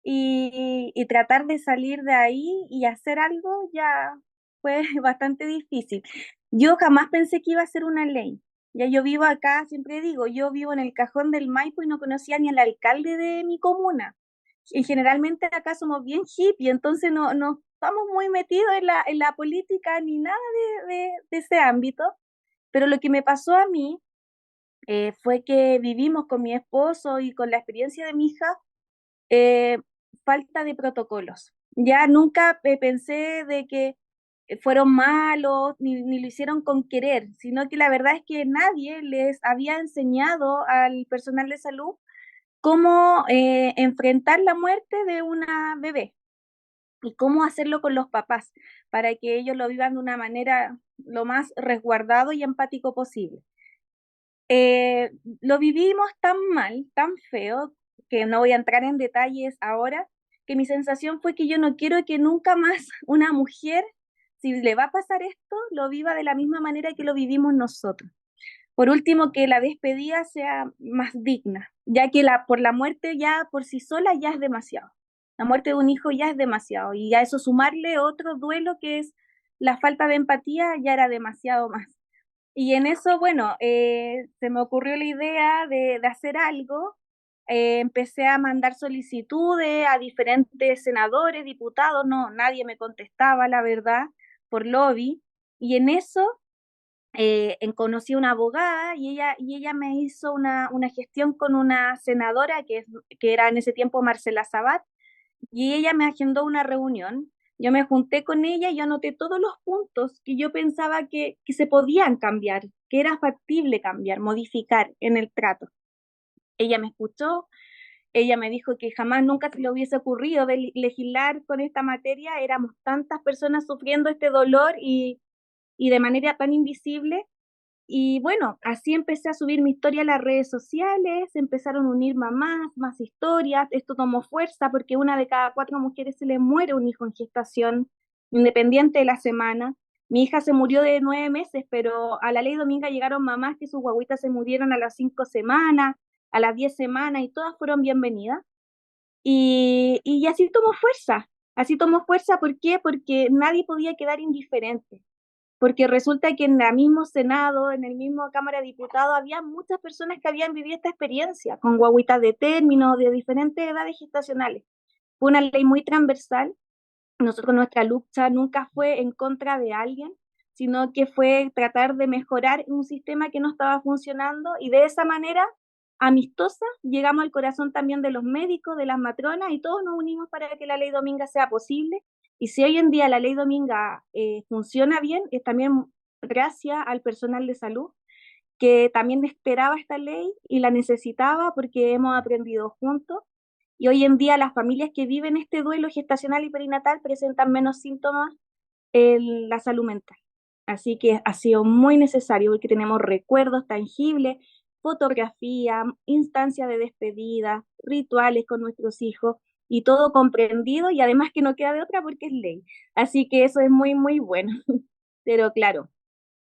y tratar de salir de ahí y hacer algo ya fue bastante difícil. Yo jamás pensé que iba a ser una ley. Ya yo vivo acá, siempre digo, yo vivo en el Cajón del Maipo y no conocía ni al alcalde de mi comuna. Y generalmente acá somos bien hippie, entonces no estamos muy metidos en la política ni nada de ese ámbito. Pero lo que me pasó a mí fue que vivimos con mi esposo y con la experiencia de mi hija eh, falta de protocolos. Ya nunca pensé de que fueron malos ni lo hicieron con querer, sino que la verdad es que nadie les había enseñado al personal de salud cómo enfrentar la muerte de una bebé y cómo hacerlo con los papás para que ellos lo vivan de una manera lo más resguardado y empático posible. Lo vivimos tan mal, tan feo, que no voy a entrar en detalles ahora, que mi sensación fue que yo no quiero que nunca más una mujer, si le va a pasar esto, lo viva de la misma manera que lo vivimos nosotros. Por último, que la despedida sea más digna, ya que por la muerte ya por sí sola ya es demasiado. La muerte de un hijo ya es demasiado y a eso sumarle otro duelo que es la falta de empatía ya era demasiado más. Y en eso, bueno, se me ocurrió la idea de hacer algo. Empecé a mandar solicitudes a diferentes senadores, diputados, no, nadie me contestaba, la verdad, por lobby. Y en eso conocí a una abogada y ella me hizo una gestión con una senadora que era en ese tiempo Marcela Sabat, y ella me agendó una reunión. Yo me junté con ella y yo anoté todos los puntos que yo pensaba que se podían cambiar, que era factible cambiar, modificar en el trato. Ella me escuchó, ella me dijo que jamás nunca se le hubiese ocurrido de legislar con esta materia, éramos tantas personas sufriendo este dolor y de manera tan invisible. Y bueno, así empecé a subir mi historia a las redes sociales, empezaron a unir mamás, más historias, esto tomó fuerza porque una de cada 4 mujeres se le muere un hijo en gestación, independiente de la semana. Mi hija se murió de 9 meses, pero a la Ley Dominga llegaron mamás que sus guaguitas se murieron a las 5 semanas, a las 10 semanas, y todas fueron bienvenidas. Y así tomó fuerza, ¿por qué? Porque nadie podía quedar indiferente porque resulta que en el mismo Senado, en el mismo Cámara de Diputados, había muchas personas que habían vivido esta experiencia, con guaguitas de término, de diferentes edades gestacionales. Fue una ley muy transversal. Nosotros, nuestra lucha nunca fue en contra de alguien, sino que fue tratar de mejorar un sistema que no estaba funcionando y de esa manera amistosa, llegamos al corazón también de los médicos, de las matronas, y todos nos unimos para que la ley Dominga sea posible. Y si hoy en día la ley Dominga funciona bien, es también gracias al personal de salud, que también esperaba esta ley y la necesitaba porque hemos aprendido juntos. Y hoy en día las familias que viven este duelo gestacional y perinatal presentan menos síntomas en la salud mental. Así que ha sido muy necesario porque tenemos recuerdos tangibles, fotografía, instancias de despedida, rituales con nuestros hijos y todo comprendido, y además que no queda de otra porque es ley. Así que eso es muy, muy bueno. Pero claro,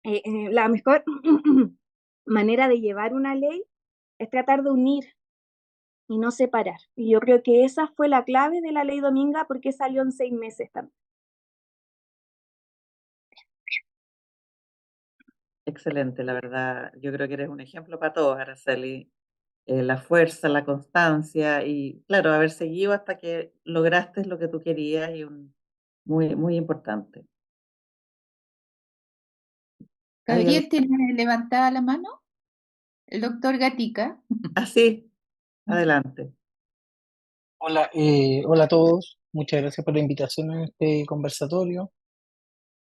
la mejor manera de llevar una ley es tratar de unir y no separar. Y yo creo que esa fue la clave de la ley Dominga, porque salió en 6 meses también. Excelente, la verdad. Yo creo que eres un ejemplo para todos, Araceli. La fuerza, la constancia y, claro, haber seguido hasta que lograste lo que tú querías y muy, muy importante. ¿Hay algo? Gabriel tiene levantada la mano, el doctor Gatica. Sí, adelante. Hola, hola a todos. Muchas gracias por la invitación a este conversatorio.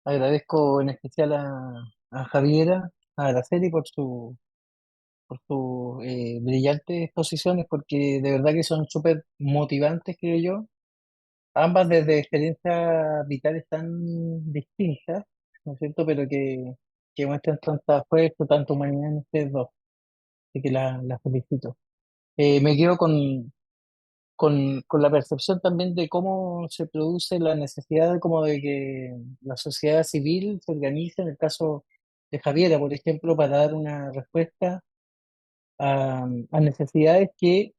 Agradezco en especial a Javiera, a Araceli por sus brillantes exposiciones, porque de verdad que son súper motivantes, creo yo. Ambas desde experiencias vitales tan distintas, ¿no es cierto? Pero que muestran tanta fuerza, tanta humanidad en ustedes dos. Así que las felicito. Me quedo con la percepción también de cómo se produce la necesidad como de que la sociedad civil se organice, en el caso de Javiera, por ejemplo, para dar una respuesta a necesidades que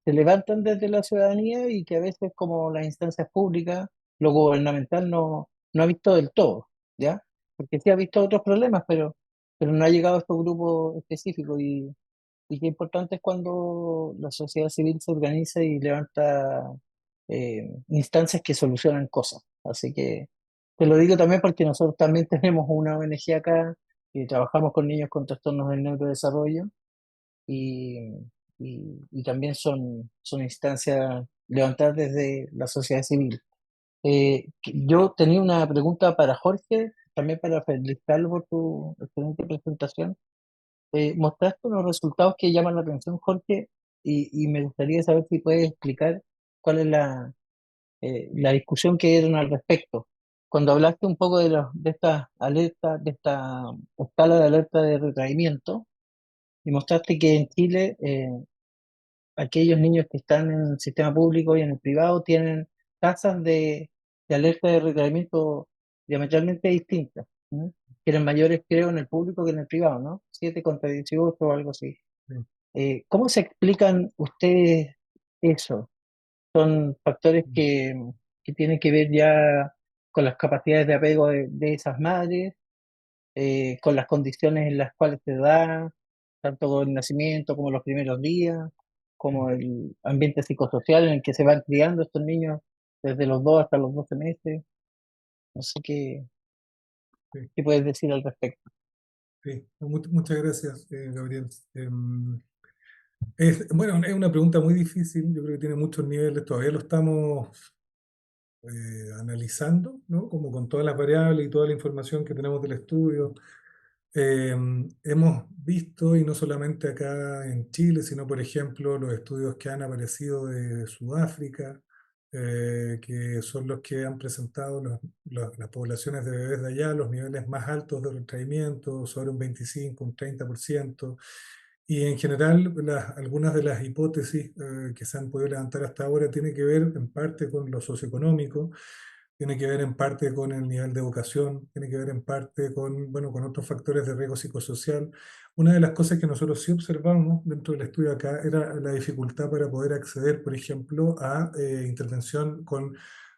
se levantan desde la ciudadanía y que a veces como las instancias públicas, lo gubernamental no ha visto del todo, ¿ya? Porque sí ha visto otros problemas, pero no ha llegado a estos grupos específicos y qué importante es cuando la sociedad civil se organiza y levanta instancias que solucionan cosas. Así que te lo digo también porque nosotros también tenemos una ONG acá y trabajamos con niños con trastornos del neurodesarrollo y, y también son instancias levantadas desde la sociedad civil. Yo tenía una pregunta para Jorge, también para felicitarlo por tu excelente presentación. Mostraste unos resultados que llaman la atención, Jorge, y me gustaría saber si puedes explicar cuál es la discusión que dieron al respecto. Cuando hablaste un poco de esta alerta, de esta escala de alerta de retraimiento, y mostraste que en Chile aquellos niños que están en el sistema público y en el privado tienen tasas de alerta de retraimiento diametralmente distintas, ¿no? Que eran mayores, creo, en el público que en el privado, ¿no? 7 contra 18 o algo así. ¿Cómo se explican ustedes eso? ¿Son factores que tienen que ver ya con las capacidades de apego de esas madres, con las condiciones en las cuales se da, tanto el nacimiento como los primeros días, como el ambiente psicosocial en el que se van criando estos niños desde los 2 hasta los 12 meses? No sé Sí, qué puedes decir al respecto. sí. Muchas gracias, Gabriel. Bueno, es una pregunta muy difícil, yo creo que tiene muchos niveles, todavía lo estamos analizando, ¿no? Como con todas las variables y toda la información que tenemos del estudio. Hemos visto, y no solamente acá en Chile, sino por ejemplo los estudios que han aparecido de Sudáfrica, que son los que han presentado las poblaciones de bebés de allá, los niveles más altos de retraimiento, sobre un 25, un 30%. Y en general, algunas de las hipótesis que se han podido levantar hasta ahora tienen que ver en parte con lo socioeconómico, tiene que ver en parte con el nivel de educación, tiene que ver en parte con, bueno, con otros factores de riesgo psicosocial. Una de las cosas que nosotros sí observamos dentro del estudio acá era la dificultad para poder acceder, por ejemplo, a intervención con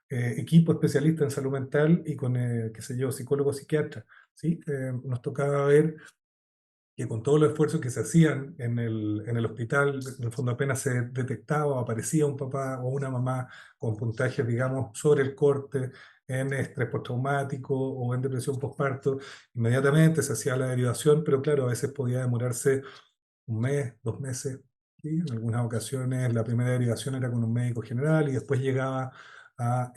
equipo especialista en salud mental y con, qué sé yo, psicólogos, psiquiatras, ¿sí? Nos tocaba ver que con todos los esfuerzos que se hacían en el hospital, en el fondo apenas se detectaba o aparecía un papá o una mamá con puntajes, digamos, sobre el corte, en estrés postraumático o en depresión postparto, inmediatamente se hacía la derivación, pero claro, a veces podía demorarse un mes, 2 meses. ¿Sí? En algunas ocasiones la primera derivación era con un médico general y después llegaba a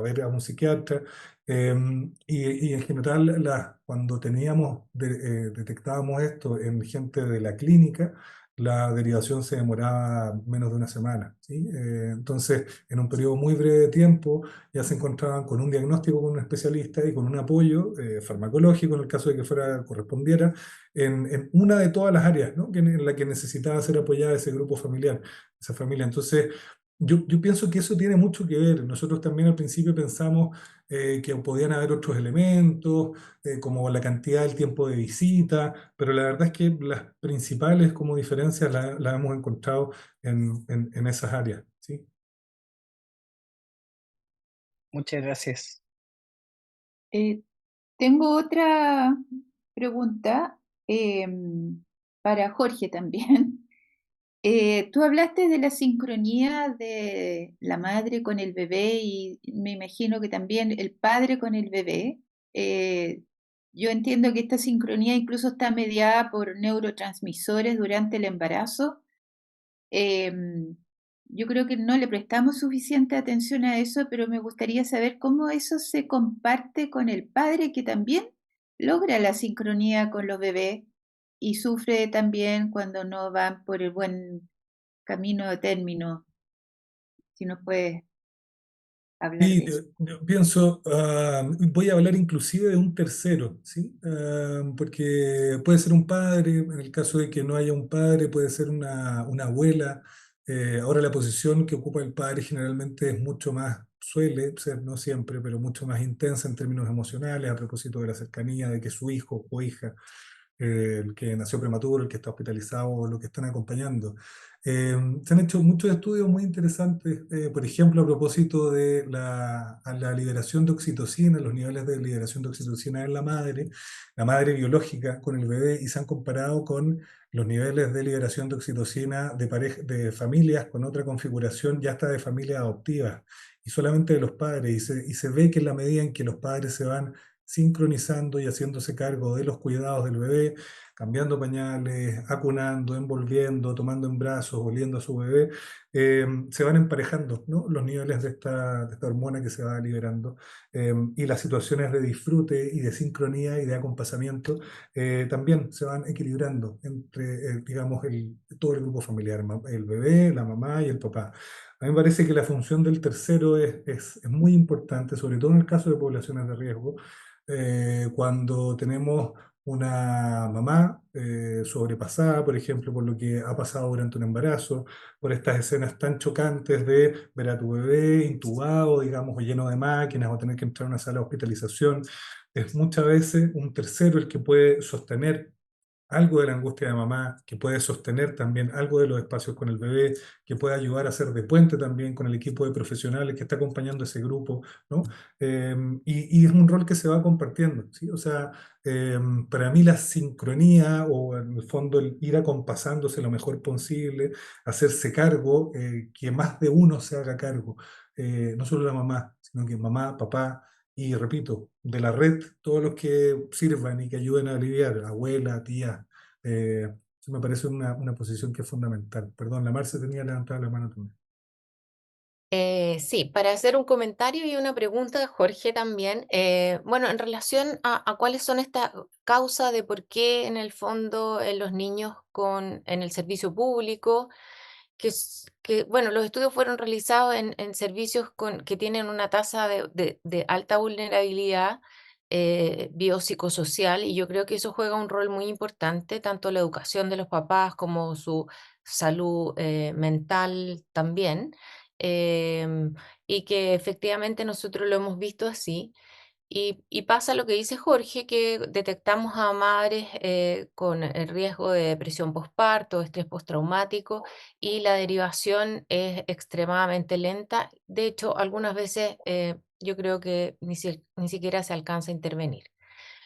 ver a un psiquiatra. Y en general, cuando detectábamos esto en gente de la clínica, la derivación se demoraba menos de una semana. ¿Sí? Entonces, en un periodo muy breve de tiempo, ya se encontraban con un diagnóstico con un especialista y con un apoyo farmacológico, en el caso de que correspondiera, en una de todas las áreas, ¿no? En la que necesitaba ser apoyada ese grupo familiar, esa familia. Entonces, yo pienso que eso tiene mucho que ver. Nosotros también al principio pensamos que podían haber otros elementos, como la cantidad del tiempo de visita, pero la verdad es que las principales como diferencias las hemos encontrado en esas áreas, ¿sí? Muchas gracias. Tengo otra pregunta para Jorge también. Tú hablaste de la sincronía de la madre con el bebé y me imagino que también el padre con el bebé. Eh, yo entiendo que esta sincronía incluso está mediada por neurotransmisores durante el embarazo. Em, yo creo que no le prestamos suficiente atención a eso, pero me gustaría saber cómo eso se comparte con el padre que también logra la sincronía con los bebés y sufre también cuando no van por el buen camino de término. Si nos puedes hablar Sí, de eso. yo pienso, voy a hablar inclusive de un tercero, ¿sí? Porque puede ser un padre, en el caso de que no haya un padre, puede ser una abuela. Ahora la posición que ocupa el padre generalmente es mucho más, suele ser, no siempre, pero mucho más intensa en términos emocionales, a propósito de la cercanía, de que su hijo o hija el que nació prematuro, el que está hospitalizado, o lo que están acompañando. Se han hecho muchos estudios muy interesantes, por ejemplo, a propósito de la liberación de oxitocina, los niveles de liberación de oxitocina en la madre biológica con el bebé, y se han comparado con los niveles de liberación de oxitocina de familias con otra configuración, ya hasta de familias adoptivas, y solamente de los padres, y se ve que en la medida en que los padres se van sincronizando y haciéndose cargo de los cuidados del bebé, cambiando pañales, acunando, envolviendo, tomando en brazos, oliendo a su bebé, se van emparejando, ¿no? Los niveles de esta hormona que se va liberando, y las situaciones de disfrute y de sincronía y de acompasamiento también se van equilibrando entre, digamos, todo el grupo familiar, el bebé, la mamá y el papá. A mí me parece que la función del tercero es muy importante, sobre todo en el caso de poblaciones de riesgo, cuando tenemos una mamá sobrepasada, por ejemplo, por lo que ha pasado durante un embarazo, por estas escenas tan chocantes de ver a tu bebé intubado, digamos, o lleno de máquinas, o tener que entrar a una sala de hospitalización. Es muchas veces un tercero el que puede sostener algo de la angustia de mamá, que puede sostener también algo de los espacios con el bebé, que puede ayudar a ser de puente también con el equipo de profesionales que está acompañando ese grupo, ¿no? Y es un rol que se va compartiendo, ¿sí? O sea, para mí la sincronía, o en el fondo el ir acompasándose lo mejor posible, hacerse cargo, que más de uno se haga cargo, no solo la mamá, sino que mamá, papá, y repito, de la red, todos los que sirvan y que ayuden a aliviar, abuela, tía, eso me parece una posición que es fundamental. Perdón, la Marce tenía levantada la mano también. Sí, para hacer un comentario y una pregunta, Jorge, también. Bueno, en relación a cuáles son estas causas de por qué en el fondo los niños en el servicio público, bueno, los estudios fueron realizados en servicios que tienen una tasa de alta vulnerabilidad biopsicosocial, y yo creo que eso juega un rol muy importante, tanto la educación de los papás como su salud mental también, em, y que efectivamente nosotros lo hemos visto así. Y pasa lo que dice Jorge, que detectamos a madres con el riesgo de depresión postparto, estrés postraumático, y la derivación es extremadamente lenta. De hecho, algunas veces yo creo que ni siquiera se alcanza a intervenir.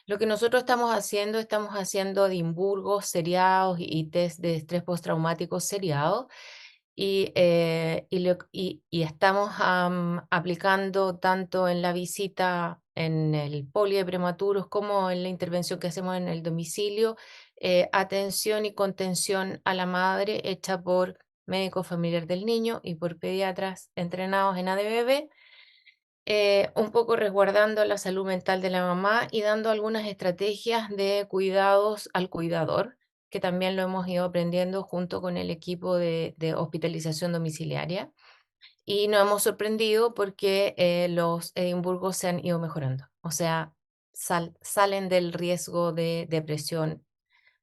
Lo que nosotros estamos haciendo Edimburgo seriados y test de estrés postraumático seriados, y estamos aplicando tanto en la visita en el poli de prematuros como en la intervención que hacemos en el domicilio atención y contención a la madre hecha por médico familiar del niño y por pediatras entrenados en ADBB, un poco resguardando la salud mental de la mamá y dando algunas estrategias de cuidados al cuidador, que también lo hemos ido aprendiendo junto con el equipo de hospitalización domiciliaria. Y nos hemos sorprendido porque los Edimburgos se han ido mejorando. O sea, salen del riesgo de depresión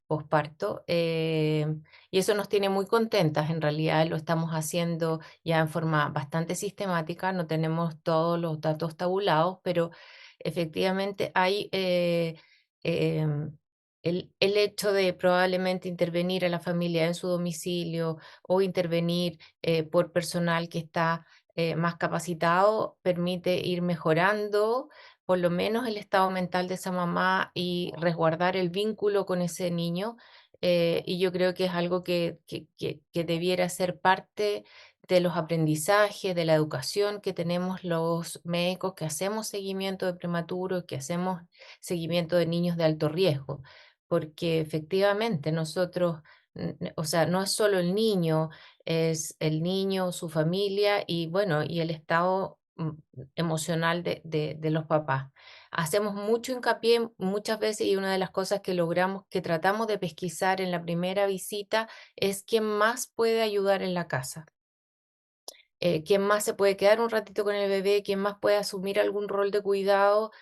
posparto, y eso nos tiene muy contentas. En realidad lo estamos haciendo ya en forma bastante sistemática, no tenemos todos los datos tabulados, pero efectivamente hay el hecho de probablemente intervenir a la familia en su domicilio o intervenir por personal que está más capacitado, permite ir mejorando por lo menos el estado mental de esa mamá y resguardar el vínculo con ese niño. Y yo creo que es algo que debiera ser parte de los aprendizajes, de la educación que tenemos los médicos que hacemos seguimiento de prematuros, que hacemos seguimiento de niños de alto riesgo, porque efectivamente nosotros, o sea, no es solo el niño, es el niño, su familia y bueno, y el estado emocional de los papás. Hacemos mucho hincapié muchas veces y una de las cosas que logramos, que tratamos de pesquisar en la primera visita es quién más puede ayudar en la casa. Quién más se puede quedar un ratito con el bebé, quién más puede asumir algún rol de cuidado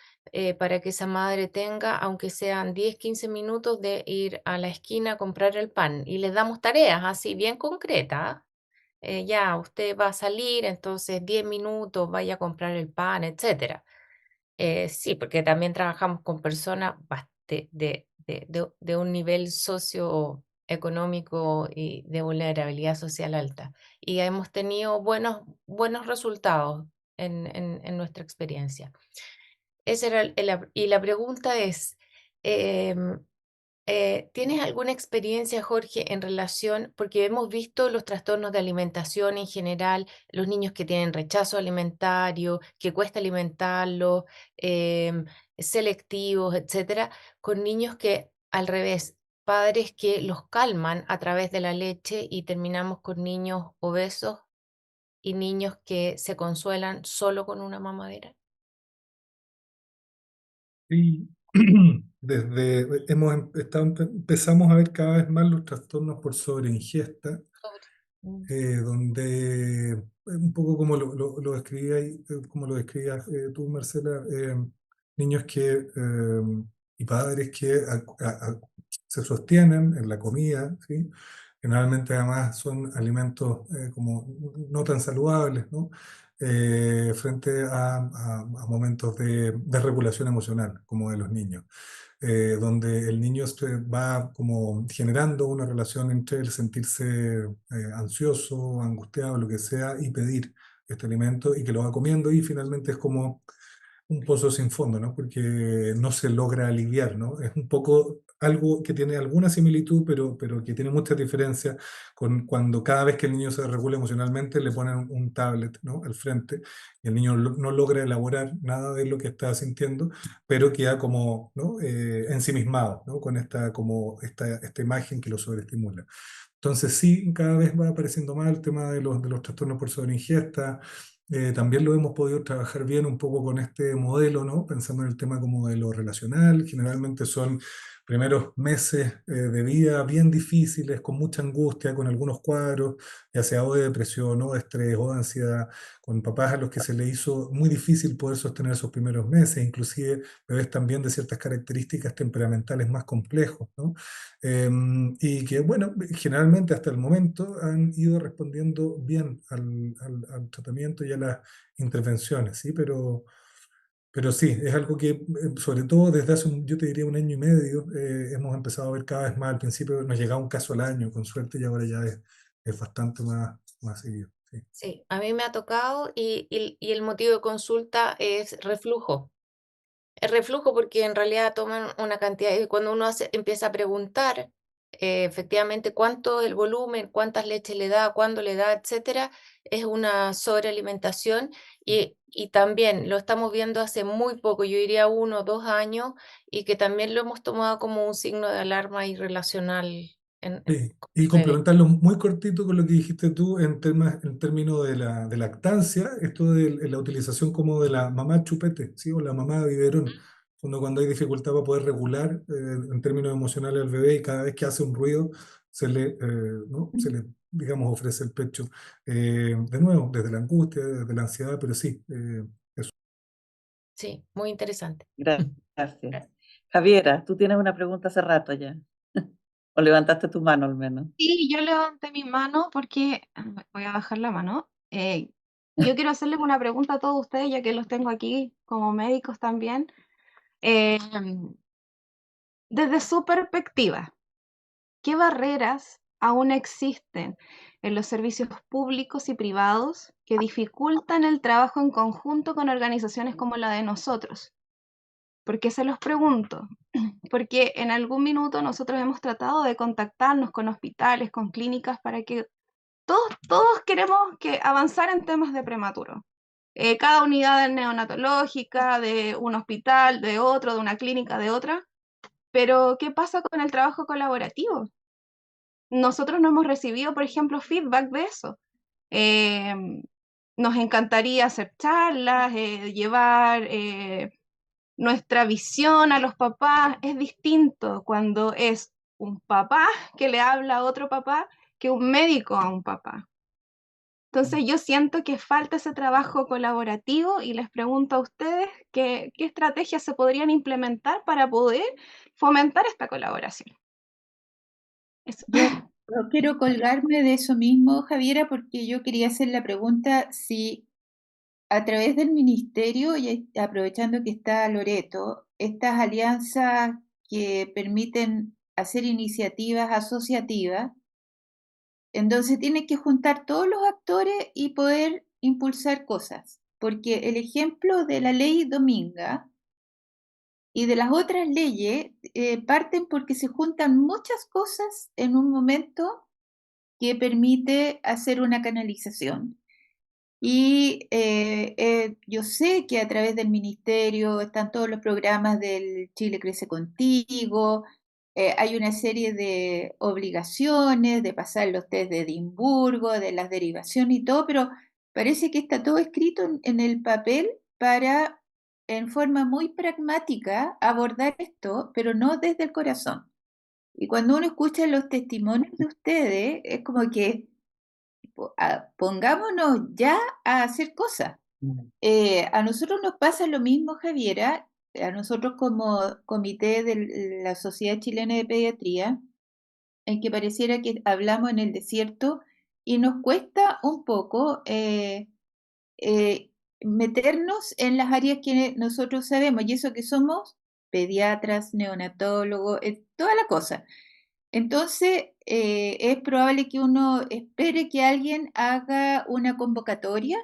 para que esa madre tenga, aunque sean 10, 15 minutos de ir a la esquina a comprar el pan. Y les damos tareas así bien concretas. Ya, usted va a salir, entonces 10 minutos, vaya a comprar el pan, etcétera. Sí, porque también trabajamos con personas de un nivel socioeconómico y de vulnerabilidad social alta. Y hemos tenido buenos resultados en nuestra experiencia. Ese era y la pregunta es, em, ¿tienes alguna experiencia, Jorge, en relación, porque hemos visto los trastornos de alimentación en general, los niños que tienen rechazo alimentario, que cuesta alimentarlos, em, selectivos, etcétera, con niños que al revés, padres que los calman a través de la leche y terminamos con niños obesos y niños que se consuelan solo con una mamadera? Y empezamos a ver cada vez más los trastornos por sobreingesta, Mm. donde un poco como lo describía como lo describías tú, Marcela, niños y padres que se sostienen en la comida, ¿sí? Generalmente además son alimentos como no tan saludables, ¿no? Frente a momentos de regulación emocional, como de los niños, donde el niño se va como generando una relación entre el sentirse ansioso, angustiado, lo que sea, y pedir este alimento y que lo va comiendo y finalmente es como un pozo sin fondo, ¿no? Porque no se logra aliviar, ¿no? Es un poco algo que tiene alguna similitud, pero que tiene muchas diferencias con cuando cada vez que el niño se regula emocionalmente le ponen un tablet, ¿no? Al frente y el niño no logra elaborar nada de lo que está sintiendo, pero queda como, ¿no? Ensimismado, ¿no? Con esta imagen que lo sobreestimula. Entonces sí, cada vez va apareciendo más el tema de los trastornos por sobreingesta. También lo hemos podido trabajar bien un poco con este modelo, ¿no? Pensando en el tema como de lo relacional. Generalmente son primeros meses de vida bien difíciles, con mucha angustia, con algunos cuadros, ya sea o de depresión o de estrés o de ansiedad, con papás a los que se les hizo muy difícil poder sostener esos primeros meses, inclusive bebés también de ciertas características temperamentales más complejos, ¿no? Y que, bueno, generalmente hasta el momento han ido respondiendo bien al tratamiento y a las intervenciones, ¿sí? Pero sí, es algo que, sobre todo desde hace, yo te diría, un año y medio, hemos empezado a ver cada vez más. Al principio nos llegaba un caso al año, con suerte, y ahora ya es bastante más seguido. Sí. Sí, a mí me ha tocado y el motivo de consulta es reflujo. Es reflujo porque en realidad toman una cantidad y cuando uno empieza a preguntar, efectivamente cuánto es el volumen, cuántas leches le da, cuándo le da, etcétera, es una sobrealimentación y también lo estamos viendo hace muy poco, yo diría 1 o 2 años, y que también lo hemos tomado como un signo de alarma irrelacional Sí, con y los bebés. complementarlo muy cortito con lo que dijiste tú en términos de lactancia, esto de la utilización como de la mamá chupete, ¿sí? O la mamá biberón, cuando hay dificultad para poder regular en términos emocionales al bebé y cada vez que hace un ruido ¿no? Se le, digamos, ofrece el pecho. De nuevo, desde la angustia, desde la ansiedad, pero sí, eso. Sí, muy interesante. Gracias. Javiera, tú tienes una pregunta hace rato ya. O levantaste tu mano al menos. Sí, yo levanté mi mano porque voy a bajar la mano. Yo quiero hacerles una pregunta a todos ustedes, ya que los tengo aquí como médicos también. Eh, Desde su perspectiva, ¿qué barreras aún existen en los servicios públicos y privados que dificultan el trabajo en conjunto con organizaciones como la de nosotros? ¿Por qué se los pregunto? Porque en algún minuto nosotros hemos tratado de contactarnos con hospitales, con clínicas, para que todos queremos que avanzar en temas de prematuro. Cada unidad neonatológica, de un hospital, de otro, de una clínica, de otra. Pero, ¿qué pasa con el trabajo colaborativo? Nosotros no hemos recibido, por ejemplo, feedback de eso. Eh, Nos encantaría hacer charlas, llevar nuestra visión a los papás. Es distinto cuando es un papá que le habla a otro papá que un médico a un papá. Entonces yo siento que falta ese trabajo colaborativo y les pregunto a ustedes qué estrategias se podrían implementar para poder fomentar esta colaboración. Eso. Yo quiero colgarme de eso mismo, Javiera, porque yo quería hacer la pregunta si a través del ministerio, y aprovechando que está Loreto, estas alianzas que permiten hacer iniciativas asociativas, entonces tiene que juntar todos los actores y poder impulsar cosas, porque el ejemplo de la ley Dominga y de las otras leyes parten porque se juntan muchas cosas en un momento que permite hacer una canalización. Y yo sé que a través del ministerio están todos los programas del Chile Crece Contigo, hay una serie de obligaciones de pasar los test de Edimburgo, de las derivaciones y todo, pero parece que está todo escrito en el papel para, en forma muy pragmática, abordar esto, pero no desde el corazón. Y cuando uno escucha los testimonios de ustedes, es como que pongámonos ya a hacer cosas. A nosotros nos pasa lo mismo, Javiera, a nosotros como comité de la Sociedad Chilena de Pediatría, en que pareciera que hablamos en el desierto y nos cuesta un poco eh, meternos en las áreas que nosotros sabemos, y eso que somos pediatras, neonatólogos, toda la cosa. Entonces, es probable que uno espere que alguien haga una convocatoria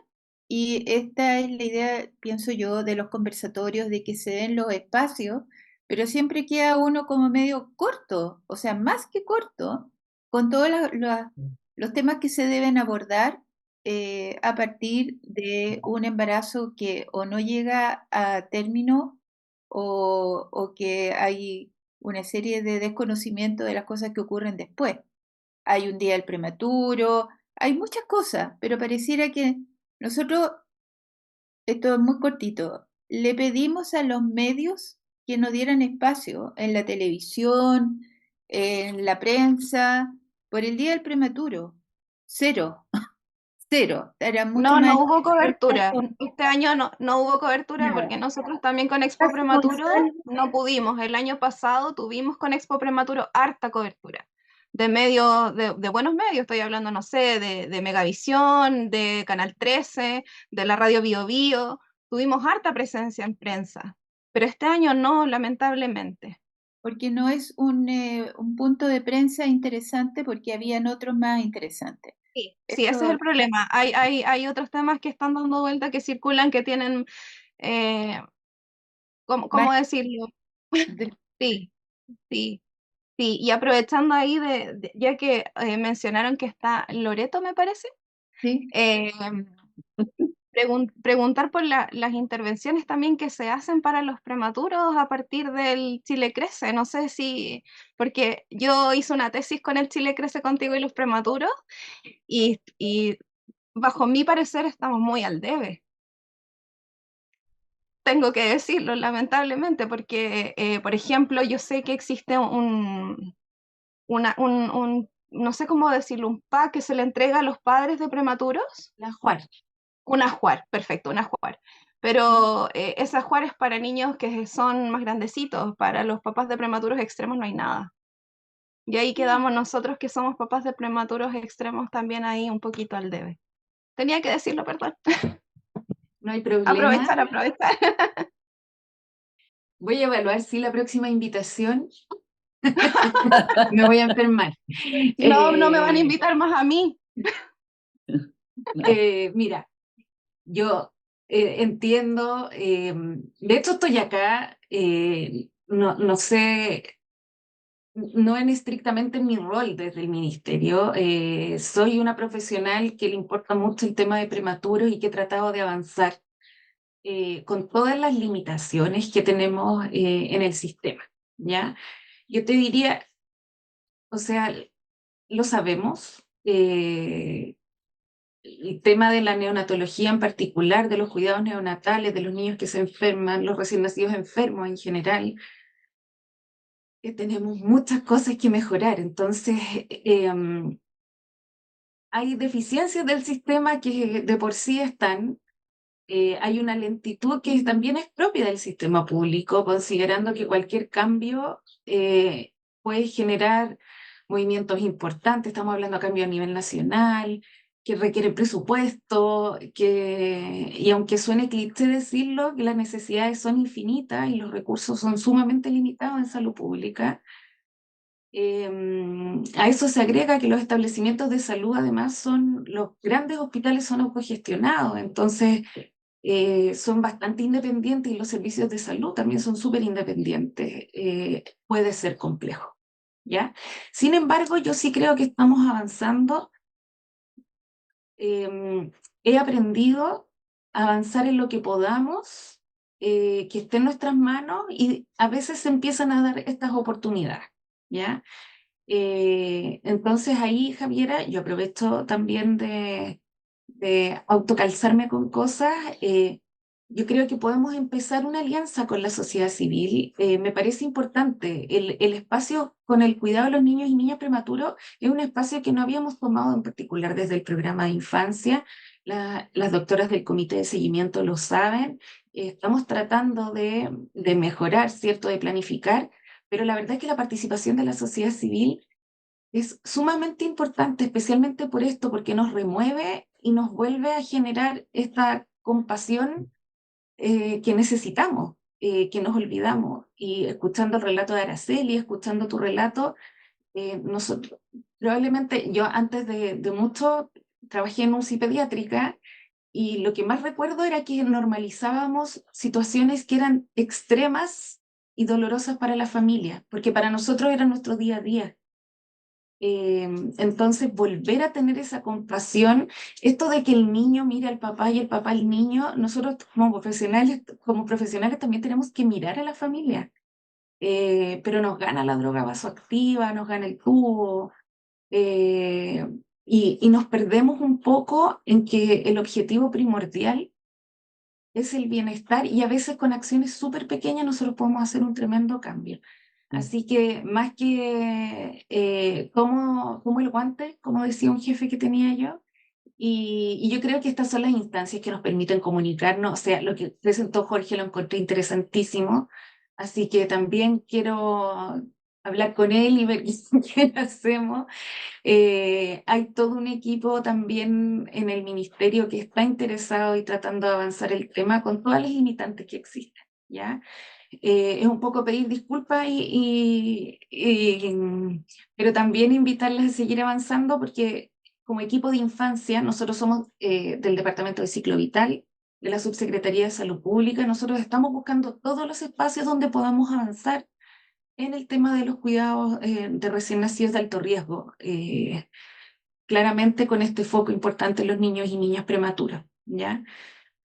y esta es la idea, pienso yo, de los conversatorios, de que se den los espacios, pero siempre queda uno como medio corto, o sea, más que corto, con todos los temas que se deben abordar a partir de un embarazo que o no llega a término o que hay una serie de desconocimiento de las cosas que ocurren después. Hay un día del prematuro, hay muchas cosas, pero pareciera que nosotros, esto es muy cortito, le pedimos a los medios que nos dieran espacio en la televisión, en la prensa, por el día del prematuro. Cero, cero. Era mucho No, más... no hubo cobertura. Este año no hubo cobertura porque Nada. nosotros también con Expo Prematuro no pudimos. El año pasado tuvimos con Expo Prematuro harta cobertura. De medios, de buenos medios, estoy hablando, no sé, de Megavisión, de Canal 13, de la radio Bio Bio. Tuvimos harta presencia en prensa. Pero este año no, lamentablemente. Porque no es un punto de prensa interesante porque habían otros más interesantes. Sí, ese es Eso, el problema. Hay otros temas que están dando vuelta, que circulan, que tienen, ¿cómo más decirlo? de- Sí, sí, Sí, y aprovechando ahí, ya que mencionaron que está Loreto, me parece, Sí. eh, preguntar por las intervenciones también que se hacen para los prematuros a partir del Chile Crece. No sé si, porque yo hice una tesis con el Chile Crece Contigo y los prematuros, y bajo mi parecer estamos muy al debe. Tengo que decirlo, lamentablemente, porque, por ejemplo, yo sé que existe no sé cómo decirlo, un pack que se le entrega a los padres de prematuros. La Juar. Una Juar, perfecto, una Juar. Pero esa Juar es para niños que son más grandecitos, para los papás de prematuros extremos no hay nada. Y ahí quedamos nosotros que somos papás de prematuros extremos también ahí un poquito al debe. Tenía que decirlo, perdón. No hay problema. Aprovechar. Voy a evaluar si la próxima invitación me voy a enfermar. No me van a invitar más a mí. Mira, yo entiendo, de hecho estoy acá, no sé, no en estrictamente mi rol desde el ministerio, soy una profesional que le importa mucho el tema de prematuros y que he tratado de avanzar con todas las limitaciones que tenemos en el sistema, ¿ya? Yo te diría, o sea, lo sabemos, el tema de la neonatología en particular, de los cuidados neonatales, de los niños que se enferman, los recién nacidos enfermos en general, tenemos muchas cosas que mejorar. Entonces, hay deficiencias del sistema que de por sí están. Hay una lentitud que también es propia del sistema público, considerando que cualquier cambio puede generar movimientos importantes. Estamos hablando de cambio a nivel nacional, que requiere presupuesto, y aunque suene cliché decirlo, que las necesidades son infinitas y los recursos son sumamente limitados en salud pública. A eso se agrega que los establecimientos de salud, además, los grandes hospitales son autogestionados, entonces son bastante independientes y los servicios de salud también son súper independientes. Puede ser complejo, ¿ya? Sin embargo, yo sí creo que estamos avanzando. He aprendido a avanzar en lo que podamos, que esté en nuestras manos, y a veces se empiezan a dar estas oportunidades, ¿ya? Entonces ahí, Javiera, yo aprovecho también de autocalzarme con cosas. Yo creo que podemos empezar una alianza con la sociedad civil. Me parece importante. El espacio con el cuidado de los niños y niñas prematuros es un espacio que no habíamos tomado en particular desde el programa de infancia. Las doctoras del comité de seguimiento lo saben. Estamos tratando de mejorar, ¿cierto?, de planificar, pero la verdad es que la participación de la sociedad civil es sumamente importante, especialmente por esto, porque nos remueve y nos vuelve a generar esta compasión que necesitamos, que nos olvidamos. Y escuchando el relato de Araceli, escuchando tu relato, nosotros, probablemente yo antes de mucho trabajé en UCI pediátrica, y lo que más recuerdo era que normalizábamos situaciones que eran extremas y dolorosas para la familia, porque para nosotros era nuestro día a día. Entonces, volver a tener esa compasión, esto de que el niño mire al papá y el papá al niño, nosotros como profesionales también tenemos que mirar a la familia. Pero nos gana la droga vasoactiva, nos gana el tubo, y nos perdemos un poco en que el objetivo primordial es el bienestar, y a veces con acciones súper pequeñas nosotros podemos hacer un tremendo cambio. Así que más que como el guante, como decía un jefe que tenía yo, y yo creo que estas son las instancias que nos permiten comunicarnos. O sea, lo que presentó Jorge lo encontré interesantísimo, así que también quiero hablar con él y ver qué hacemos. Hay todo un equipo también en el ministerio que está interesado y tratando de avanzar el tema con todas las limitantes que existen, ¿ya? Es un poco pedir disculpas, pero también invitarles a seguir avanzando, porque como equipo de infancia, nosotros somos del Departamento de Ciclo Vital, de la Subsecretaría de Salud Pública. Nosotros estamos buscando todos los espacios donde podamos avanzar en el tema de los cuidados de recién nacidos de alto riesgo, claramente con este foco importante en los niños y niñas prematuras, ¿ya?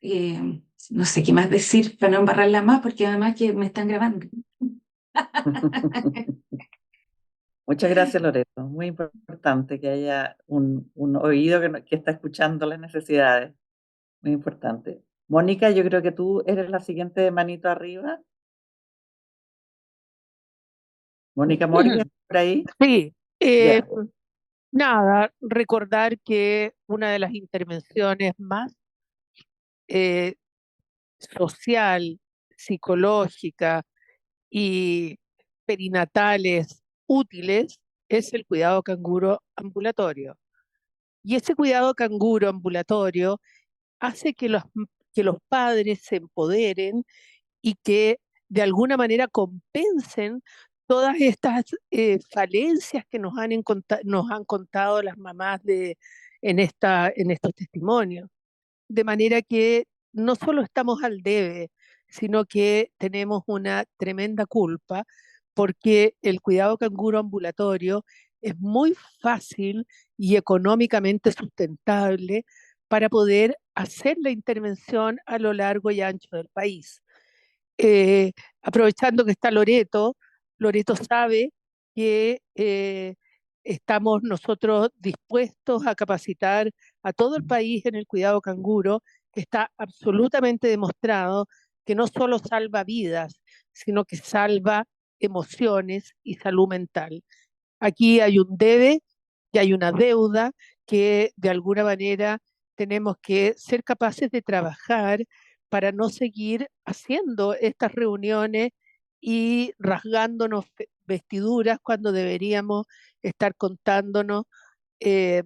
No sé qué más decir para no embarrarla más, porque además que me están grabando. Muchas gracias, Loreto. Muy importante que haya un oído que está escuchando las necesidades. Muy importante. Mónica, yo creo que tú eres la siguiente manito arriba. Mónica Mori, ¿estás por ahí? Sí, Ya. nada, recordar que una de las intervenciones más eh, social, psicológica y perinatales útiles es el cuidado canguro ambulatorio. Y ese cuidado canguro ambulatorio hace que los padres se empoderen y que de alguna manera compensen todas estas falencias que nos han contado las mamás en estos testimonios. De manera que no solo estamos al debe, sino que tenemos una tremenda culpa porque el cuidado canguro ambulatorio es muy fácil y económicamente sustentable para poder hacer la intervención a lo largo y ancho del país. Aprovechando que está Loreto, Loreto sabe que estamos nosotros dispuestos a capacitar a todo el país en el cuidado canguro, que está absolutamente demostrado que no solo salva vidas, sino que salva emociones y salud mental. Aquí hay un debe y hay una deuda que de alguna manera tenemos que ser capaces de trabajar para no seguir haciendo estas reuniones y rasgándonos vestiduras cuando deberíamos estar contándonos eh,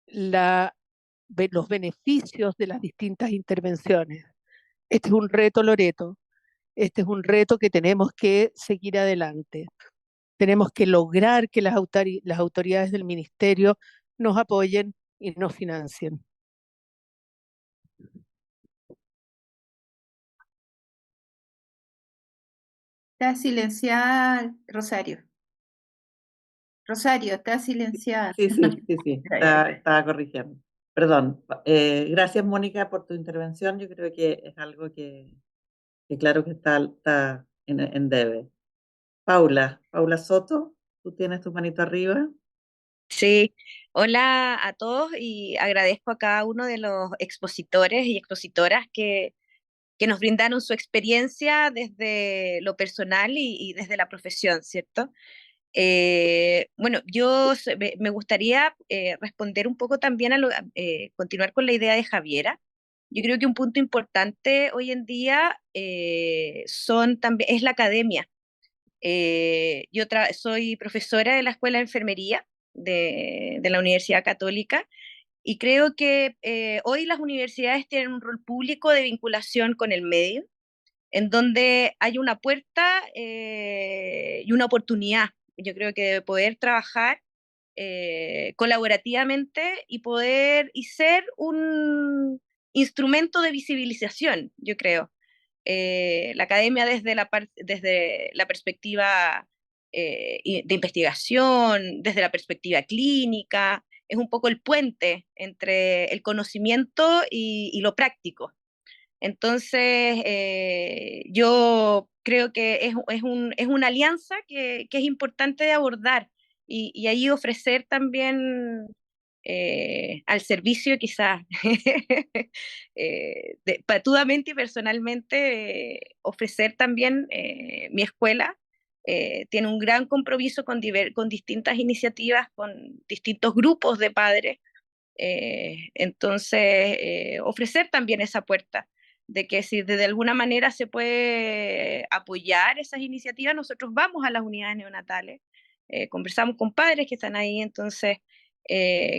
los beneficios de las distintas intervenciones. Este es un reto, Loreto. Este es un reto que tenemos que seguir adelante. Tenemos que lograr que las autoridades del ministerio nos apoyen y nos financien. Está silenciada, Rosario. Rosario, está silenciada. Sí, estaba corrigiendo. Perdón. Gracias, Mónica, por tu intervención. Yo creo que es algo que claro que está en debe. Paula Soto, tú tienes tu manito arriba. Sí, hola a todos y agradezco a cada uno de los expositores y expositoras que nos brindaron su experiencia desde lo personal y desde la profesión, ¿cierto? Bueno, me gustaría responder un poco también continuar con la idea de Javiera. Yo creo que un punto importante hoy en día es la academia. Soy profesora de la Escuela de Enfermería de la Universidad Católica y creo que hoy las universidades tienen un rol público de vinculación con el medio, en donde hay una puerta y una oportunidad, yo creo que de poder trabajar colaborativamente y ser un instrumento de visibilización, yo creo. La academia desde la perspectiva de investigación, desde la perspectiva clínica, es un poco el puente entre el conocimiento y lo práctico. Entonces, yo creo que es una alianza que es importante de abordar y ahí ofrecer también al servicio quizás patudamente y personalmente ofrecer también mi escuela. Tiene un gran compromiso con distintas iniciativas, con distintos grupos de padres. Entonces, ofrecer también esa puerta de que si de alguna manera se puede apoyar esas iniciativas, nosotros vamos a las unidades neonatales, conversamos con padres que están ahí, entonces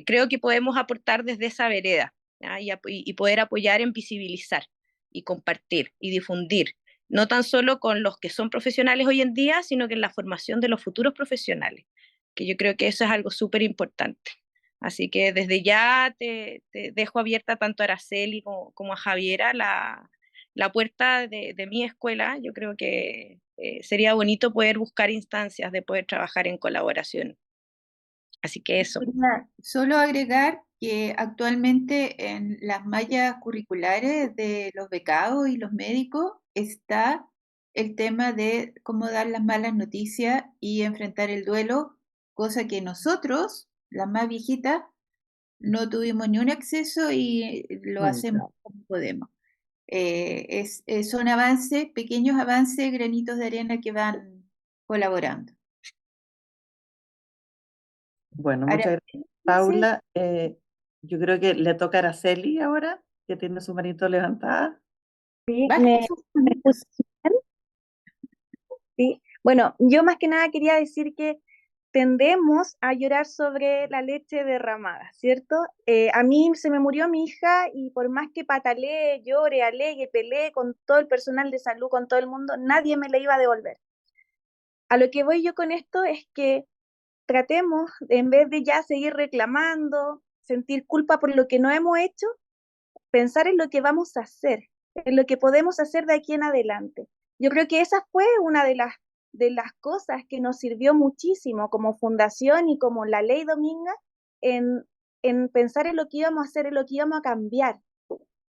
creo que podemos aportar desde esa vereda, ¿ya? Y poder apoyar en visibilizar y compartir y difundir, no tan solo con los que son profesionales hoy en día, sino que en la formación de los futuros profesionales, que yo creo que eso es algo súper importante. Así que desde ya te dejo abierta tanto a Araceli como a Javiera la puerta de mi escuela, yo creo que sería bonito poder buscar instancias de poder trabajar en colaboración. Así que eso. Quería solo agregar que actualmente en las mallas curriculares de los becados y los médicos está el tema de cómo dar las malas noticias y enfrentar el duelo, cosa que nosotros, las más viejitas, no tuvimos ni un acceso y lo hacemos Nunca. como podemos. Son avances, pequeños avances, granitos de arena que van colaborando. Bueno, Ahora, muchas gracias, Paula. Yo creo que le toca a Araceli ahora, que tiene su manito levantada. Sí, bajen sus me manitos. escuchan, ¿sí? Bueno, yo más que nada quería decir que tendemos a llorar sobre la leche derramada, ¿cierto? A mí se me murió mi hija y por más que patalee, llore, alegue, pelee con todo el personal de salud, con todo el mundo, nadie me la iba a devolver. A lo que voy yo con esto es que tratemos, en vez de ya seguir reclamando, sentir culpa por lo que no hemos hecho, pensar en lo que vamos a hacer, en lo que podemos hacer de aquí en adelante. Yo creo que esa fue una de las cosas que nos sirvió muchísimo como fundación y como la Ley Dominga en pensar en lo que íbamos a hacer, en lo que íbamos a cambiar.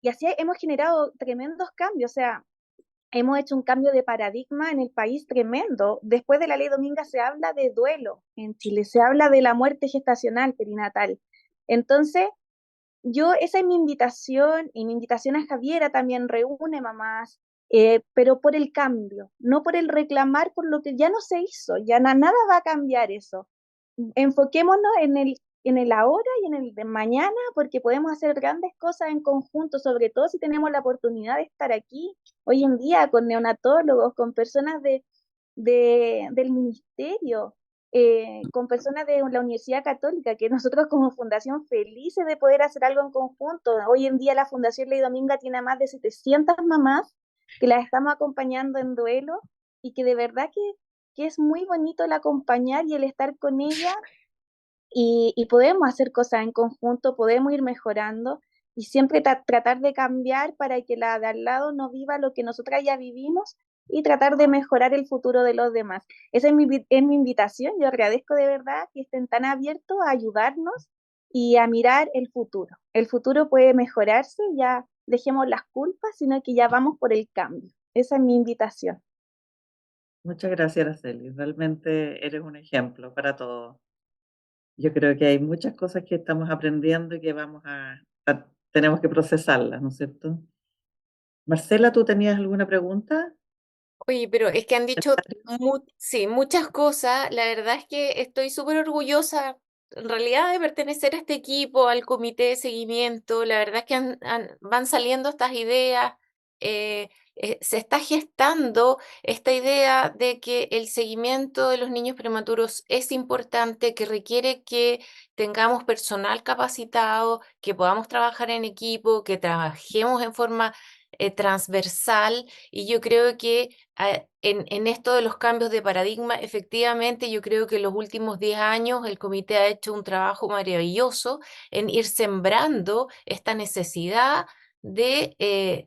Y así hemos generado tremendos cambios, o sea, hemos hecho un cambio de paradigma en el país tremendo. Después de la Ley Dominga se habla de duelo en Chile, se habla de la muerte gestacional perinatal. Entonces, esa es mi invitación, y mi invitación a Javiera también reúne mamás, pero por el cambio, no por el reclamar por lo que ya no se hizo, ya nada va a cambiar eso. Enfoquémonos en el ahora y en el de mañana, porque podemos hacer grandes cosas en conjunto, sobre todo si tenemos la oportunidad de estar aquí hoy en día con neonatólogos, con personas del ministerio, con personas de la Universidad Católica, que nosotros como fundación felices de poder hacer algo en conjunto. Hoy en día la Fundación Ley Dominga tiene más de 700 mamás que las estamos acompañando en duelo y que de verdad que es muy bonito el acompañar y el estar con ella y podemos hacer cosas en conjunto, podemos ir mejorando y siempre tratar de cambiar para que la de al lado no viva lo que nosotras ya vivimos y tratar de mejorar el futuro de los demás. Esa es mi invitación. Yo agradezco de verdad que estén tan abiertos a ayudarnos y a mirar el futuro. El futuro puede mejorarse, ya dejemos las culpas, sino que ya vamos por el cambio. Esa es mi invitación. Muchas gracias, Araceli. Realmente eres un ejemplo para todos. Yo creo que hay muchas cosas que estamos aprendiendo y que tenemos que procesarlas, ¿no es cierto? Marcela, ¿tú tenías alguna pregunta? Oye, pero es que han dicho sí, muchas cosas. La verdad es que estoy súper orgullosa, en realidad, de pertenecer a este equipo, al comité de seguimiento. La verdad es que van saliendo estas ideas. eh, Se está gestando esta idea de que el seguimiento de los niños prematuros es importante, que requiere que tengamos personal capacitado, que podamos trabajar en equipo, que trabajemos en forma transversal. Y yo creo que en esto de los cambios de paradigma, efectivamente, yo creo que en los últimos 10 años el comité ha hecho un trabajo maravilloso en ir sembrando esta necesidad de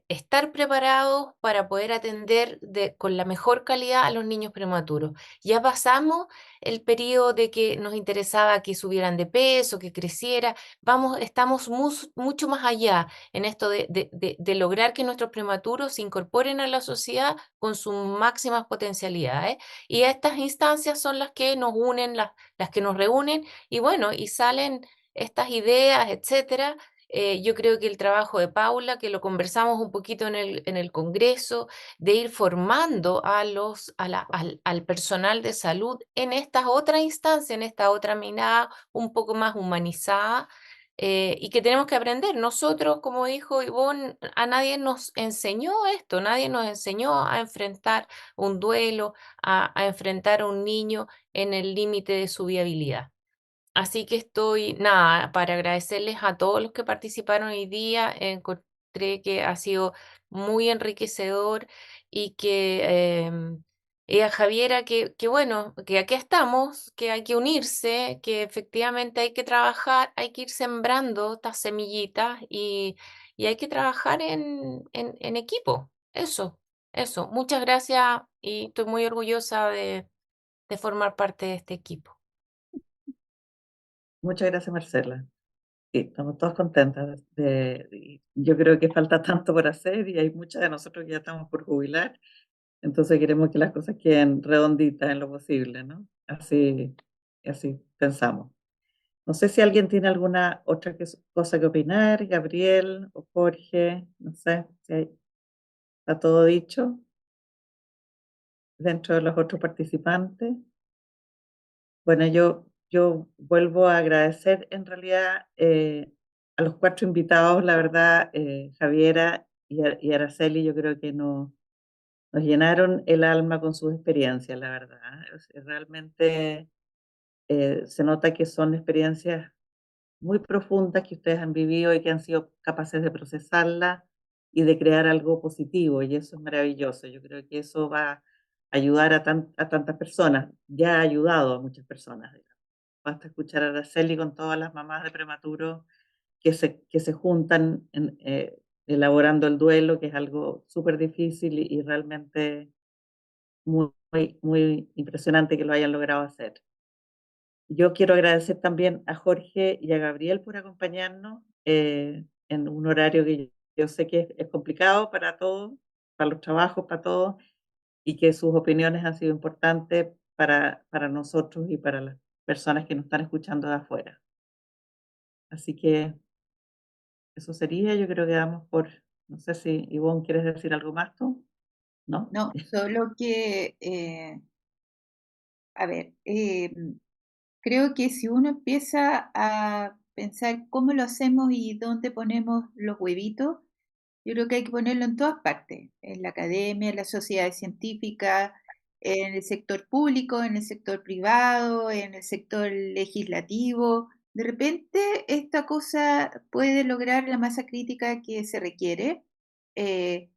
estar preparados para poder atender con la mejor calidad a los niños prematuros. Ya pasamos el periodo de que nos interesaba que subieran de peso, que creciera. Estamos mucho más allá en esto de lograr que nuestros prematuros se incorporen a la sociedad con sus máximas potencialidades. Y estas instancias son las que nos unen, las que nos reúnen, y bueno, y salen estas ideas, etcétera. Yo creo que el trabajo de Paula, que lo conversamos un poquito en el Congreso, de ir formando al personal de salud en estas otras instancias, en esta otra mirada un poco más humanizada, y que tenemos que aprender. Nosotros, como dijo Ivonne, a nadie nos enseñó esto, nadie nos enseñó a enfrentar un duelo, a enfrentar a un niño en el límite de su viabilidad. Así que estoy, nada, para agradecerles a todos los que participaron hoy día. Encontré que ha sido muy enriquecedor y y a Javiera, que bueno, que aquí estamos, que hay que unirse, que efectivamente hay que trabajar, hay que ir sembrando estas semillitas y hay que trabajar en equipo. Eso, eso. Muchas gracias y estoy muy orgullosa de formar parte de este equipo. Muchas gracias, Marcela. Sí, estamos todos contentas. Yo creo que falta tanto por hacer y hay muchas de nosotros que ya estamos por jubilar, entonces queremos que las cosas queden redonditas en lo posible, ¿no? Así pensamos. No sé si alguien tiene alguna otra cosa que opinar, Gabriel o Jorge, no sé si está todo dicho dentro de los otros participantes. Bueno, yo vuelvo a agradecer en realidad a los 4 invitados, la verdad, Javiera y Araceli, yo creo que nos llenaron el alma con sus experiencias, la verdad. Realmente se nota que son experiencias muy profundas que ustedes han vivido y que han sido capaces de procesarlas y de crear algo positivo, y eso es maravilloso. Yo creo que eso va a ayudar a tantas personas, ya ha ayudado a muchas personas. Basta escuchar a Araceli con todas las mamás de prematuro que se juntan elaborando el duelo, que es algo súper difícil y realmente muy, muy impresionante que lo hayan logrado hacer. Yo quiero agradecer también a Jorge y a Gabriel por acompañarnos en un horario que yo sé que es complicado para todos, para los trabajos, para todos, y que sus opiniones han sido importantes para nosotros y para las personas que nos están escuchando de afuera. Así que eso sería, yo creo que damos por, no sé si Ivonne, ¿quieres decir algo más tú? ¿No? No, solo que, a ver, creo que si uno empieza a pensar cómo lo hacemos y dónde ponemos los huevitos, yo creo que hay que ponerlo en todas partes, en la academia, en la sociedad científica, en el sector público, en el sector privado, en el sector legislativo. De repente esta cosa puede lograr la masa crítica que se requiere. Eh,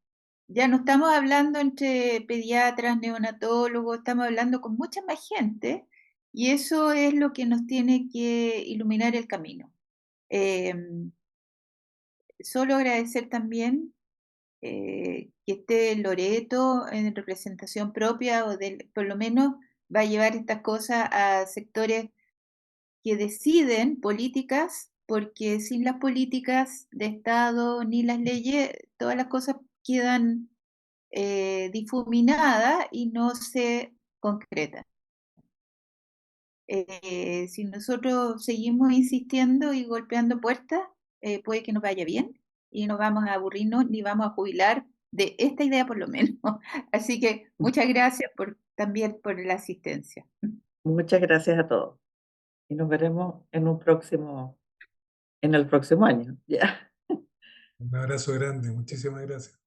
ya no estamos hablando entre pediatras, neonatólogos, estamos hablando con mucha más gente y eso es lo que nos tiene que iluminar el camino. Eh, Solo agradecer también que esté Loreto en representación propia por lo menos va a llevar estas cosas a sectores que deciden políticas, porque sin las políticas de Estado ni las leyes, todas las cosas quedan difuminadas y no se concretan. Si nosotros seguimos insistiendo y golpeando puertas, puede que nos vaya bien y no vamos a aburrirnos ni vamos a jubilar de esta idea por lo menos. Así que muchas gracias también por la asistencia. Muchas gracias a todos y nos veremos en el próximo año. Ya. Un abrazo grande, muchísimas gracias.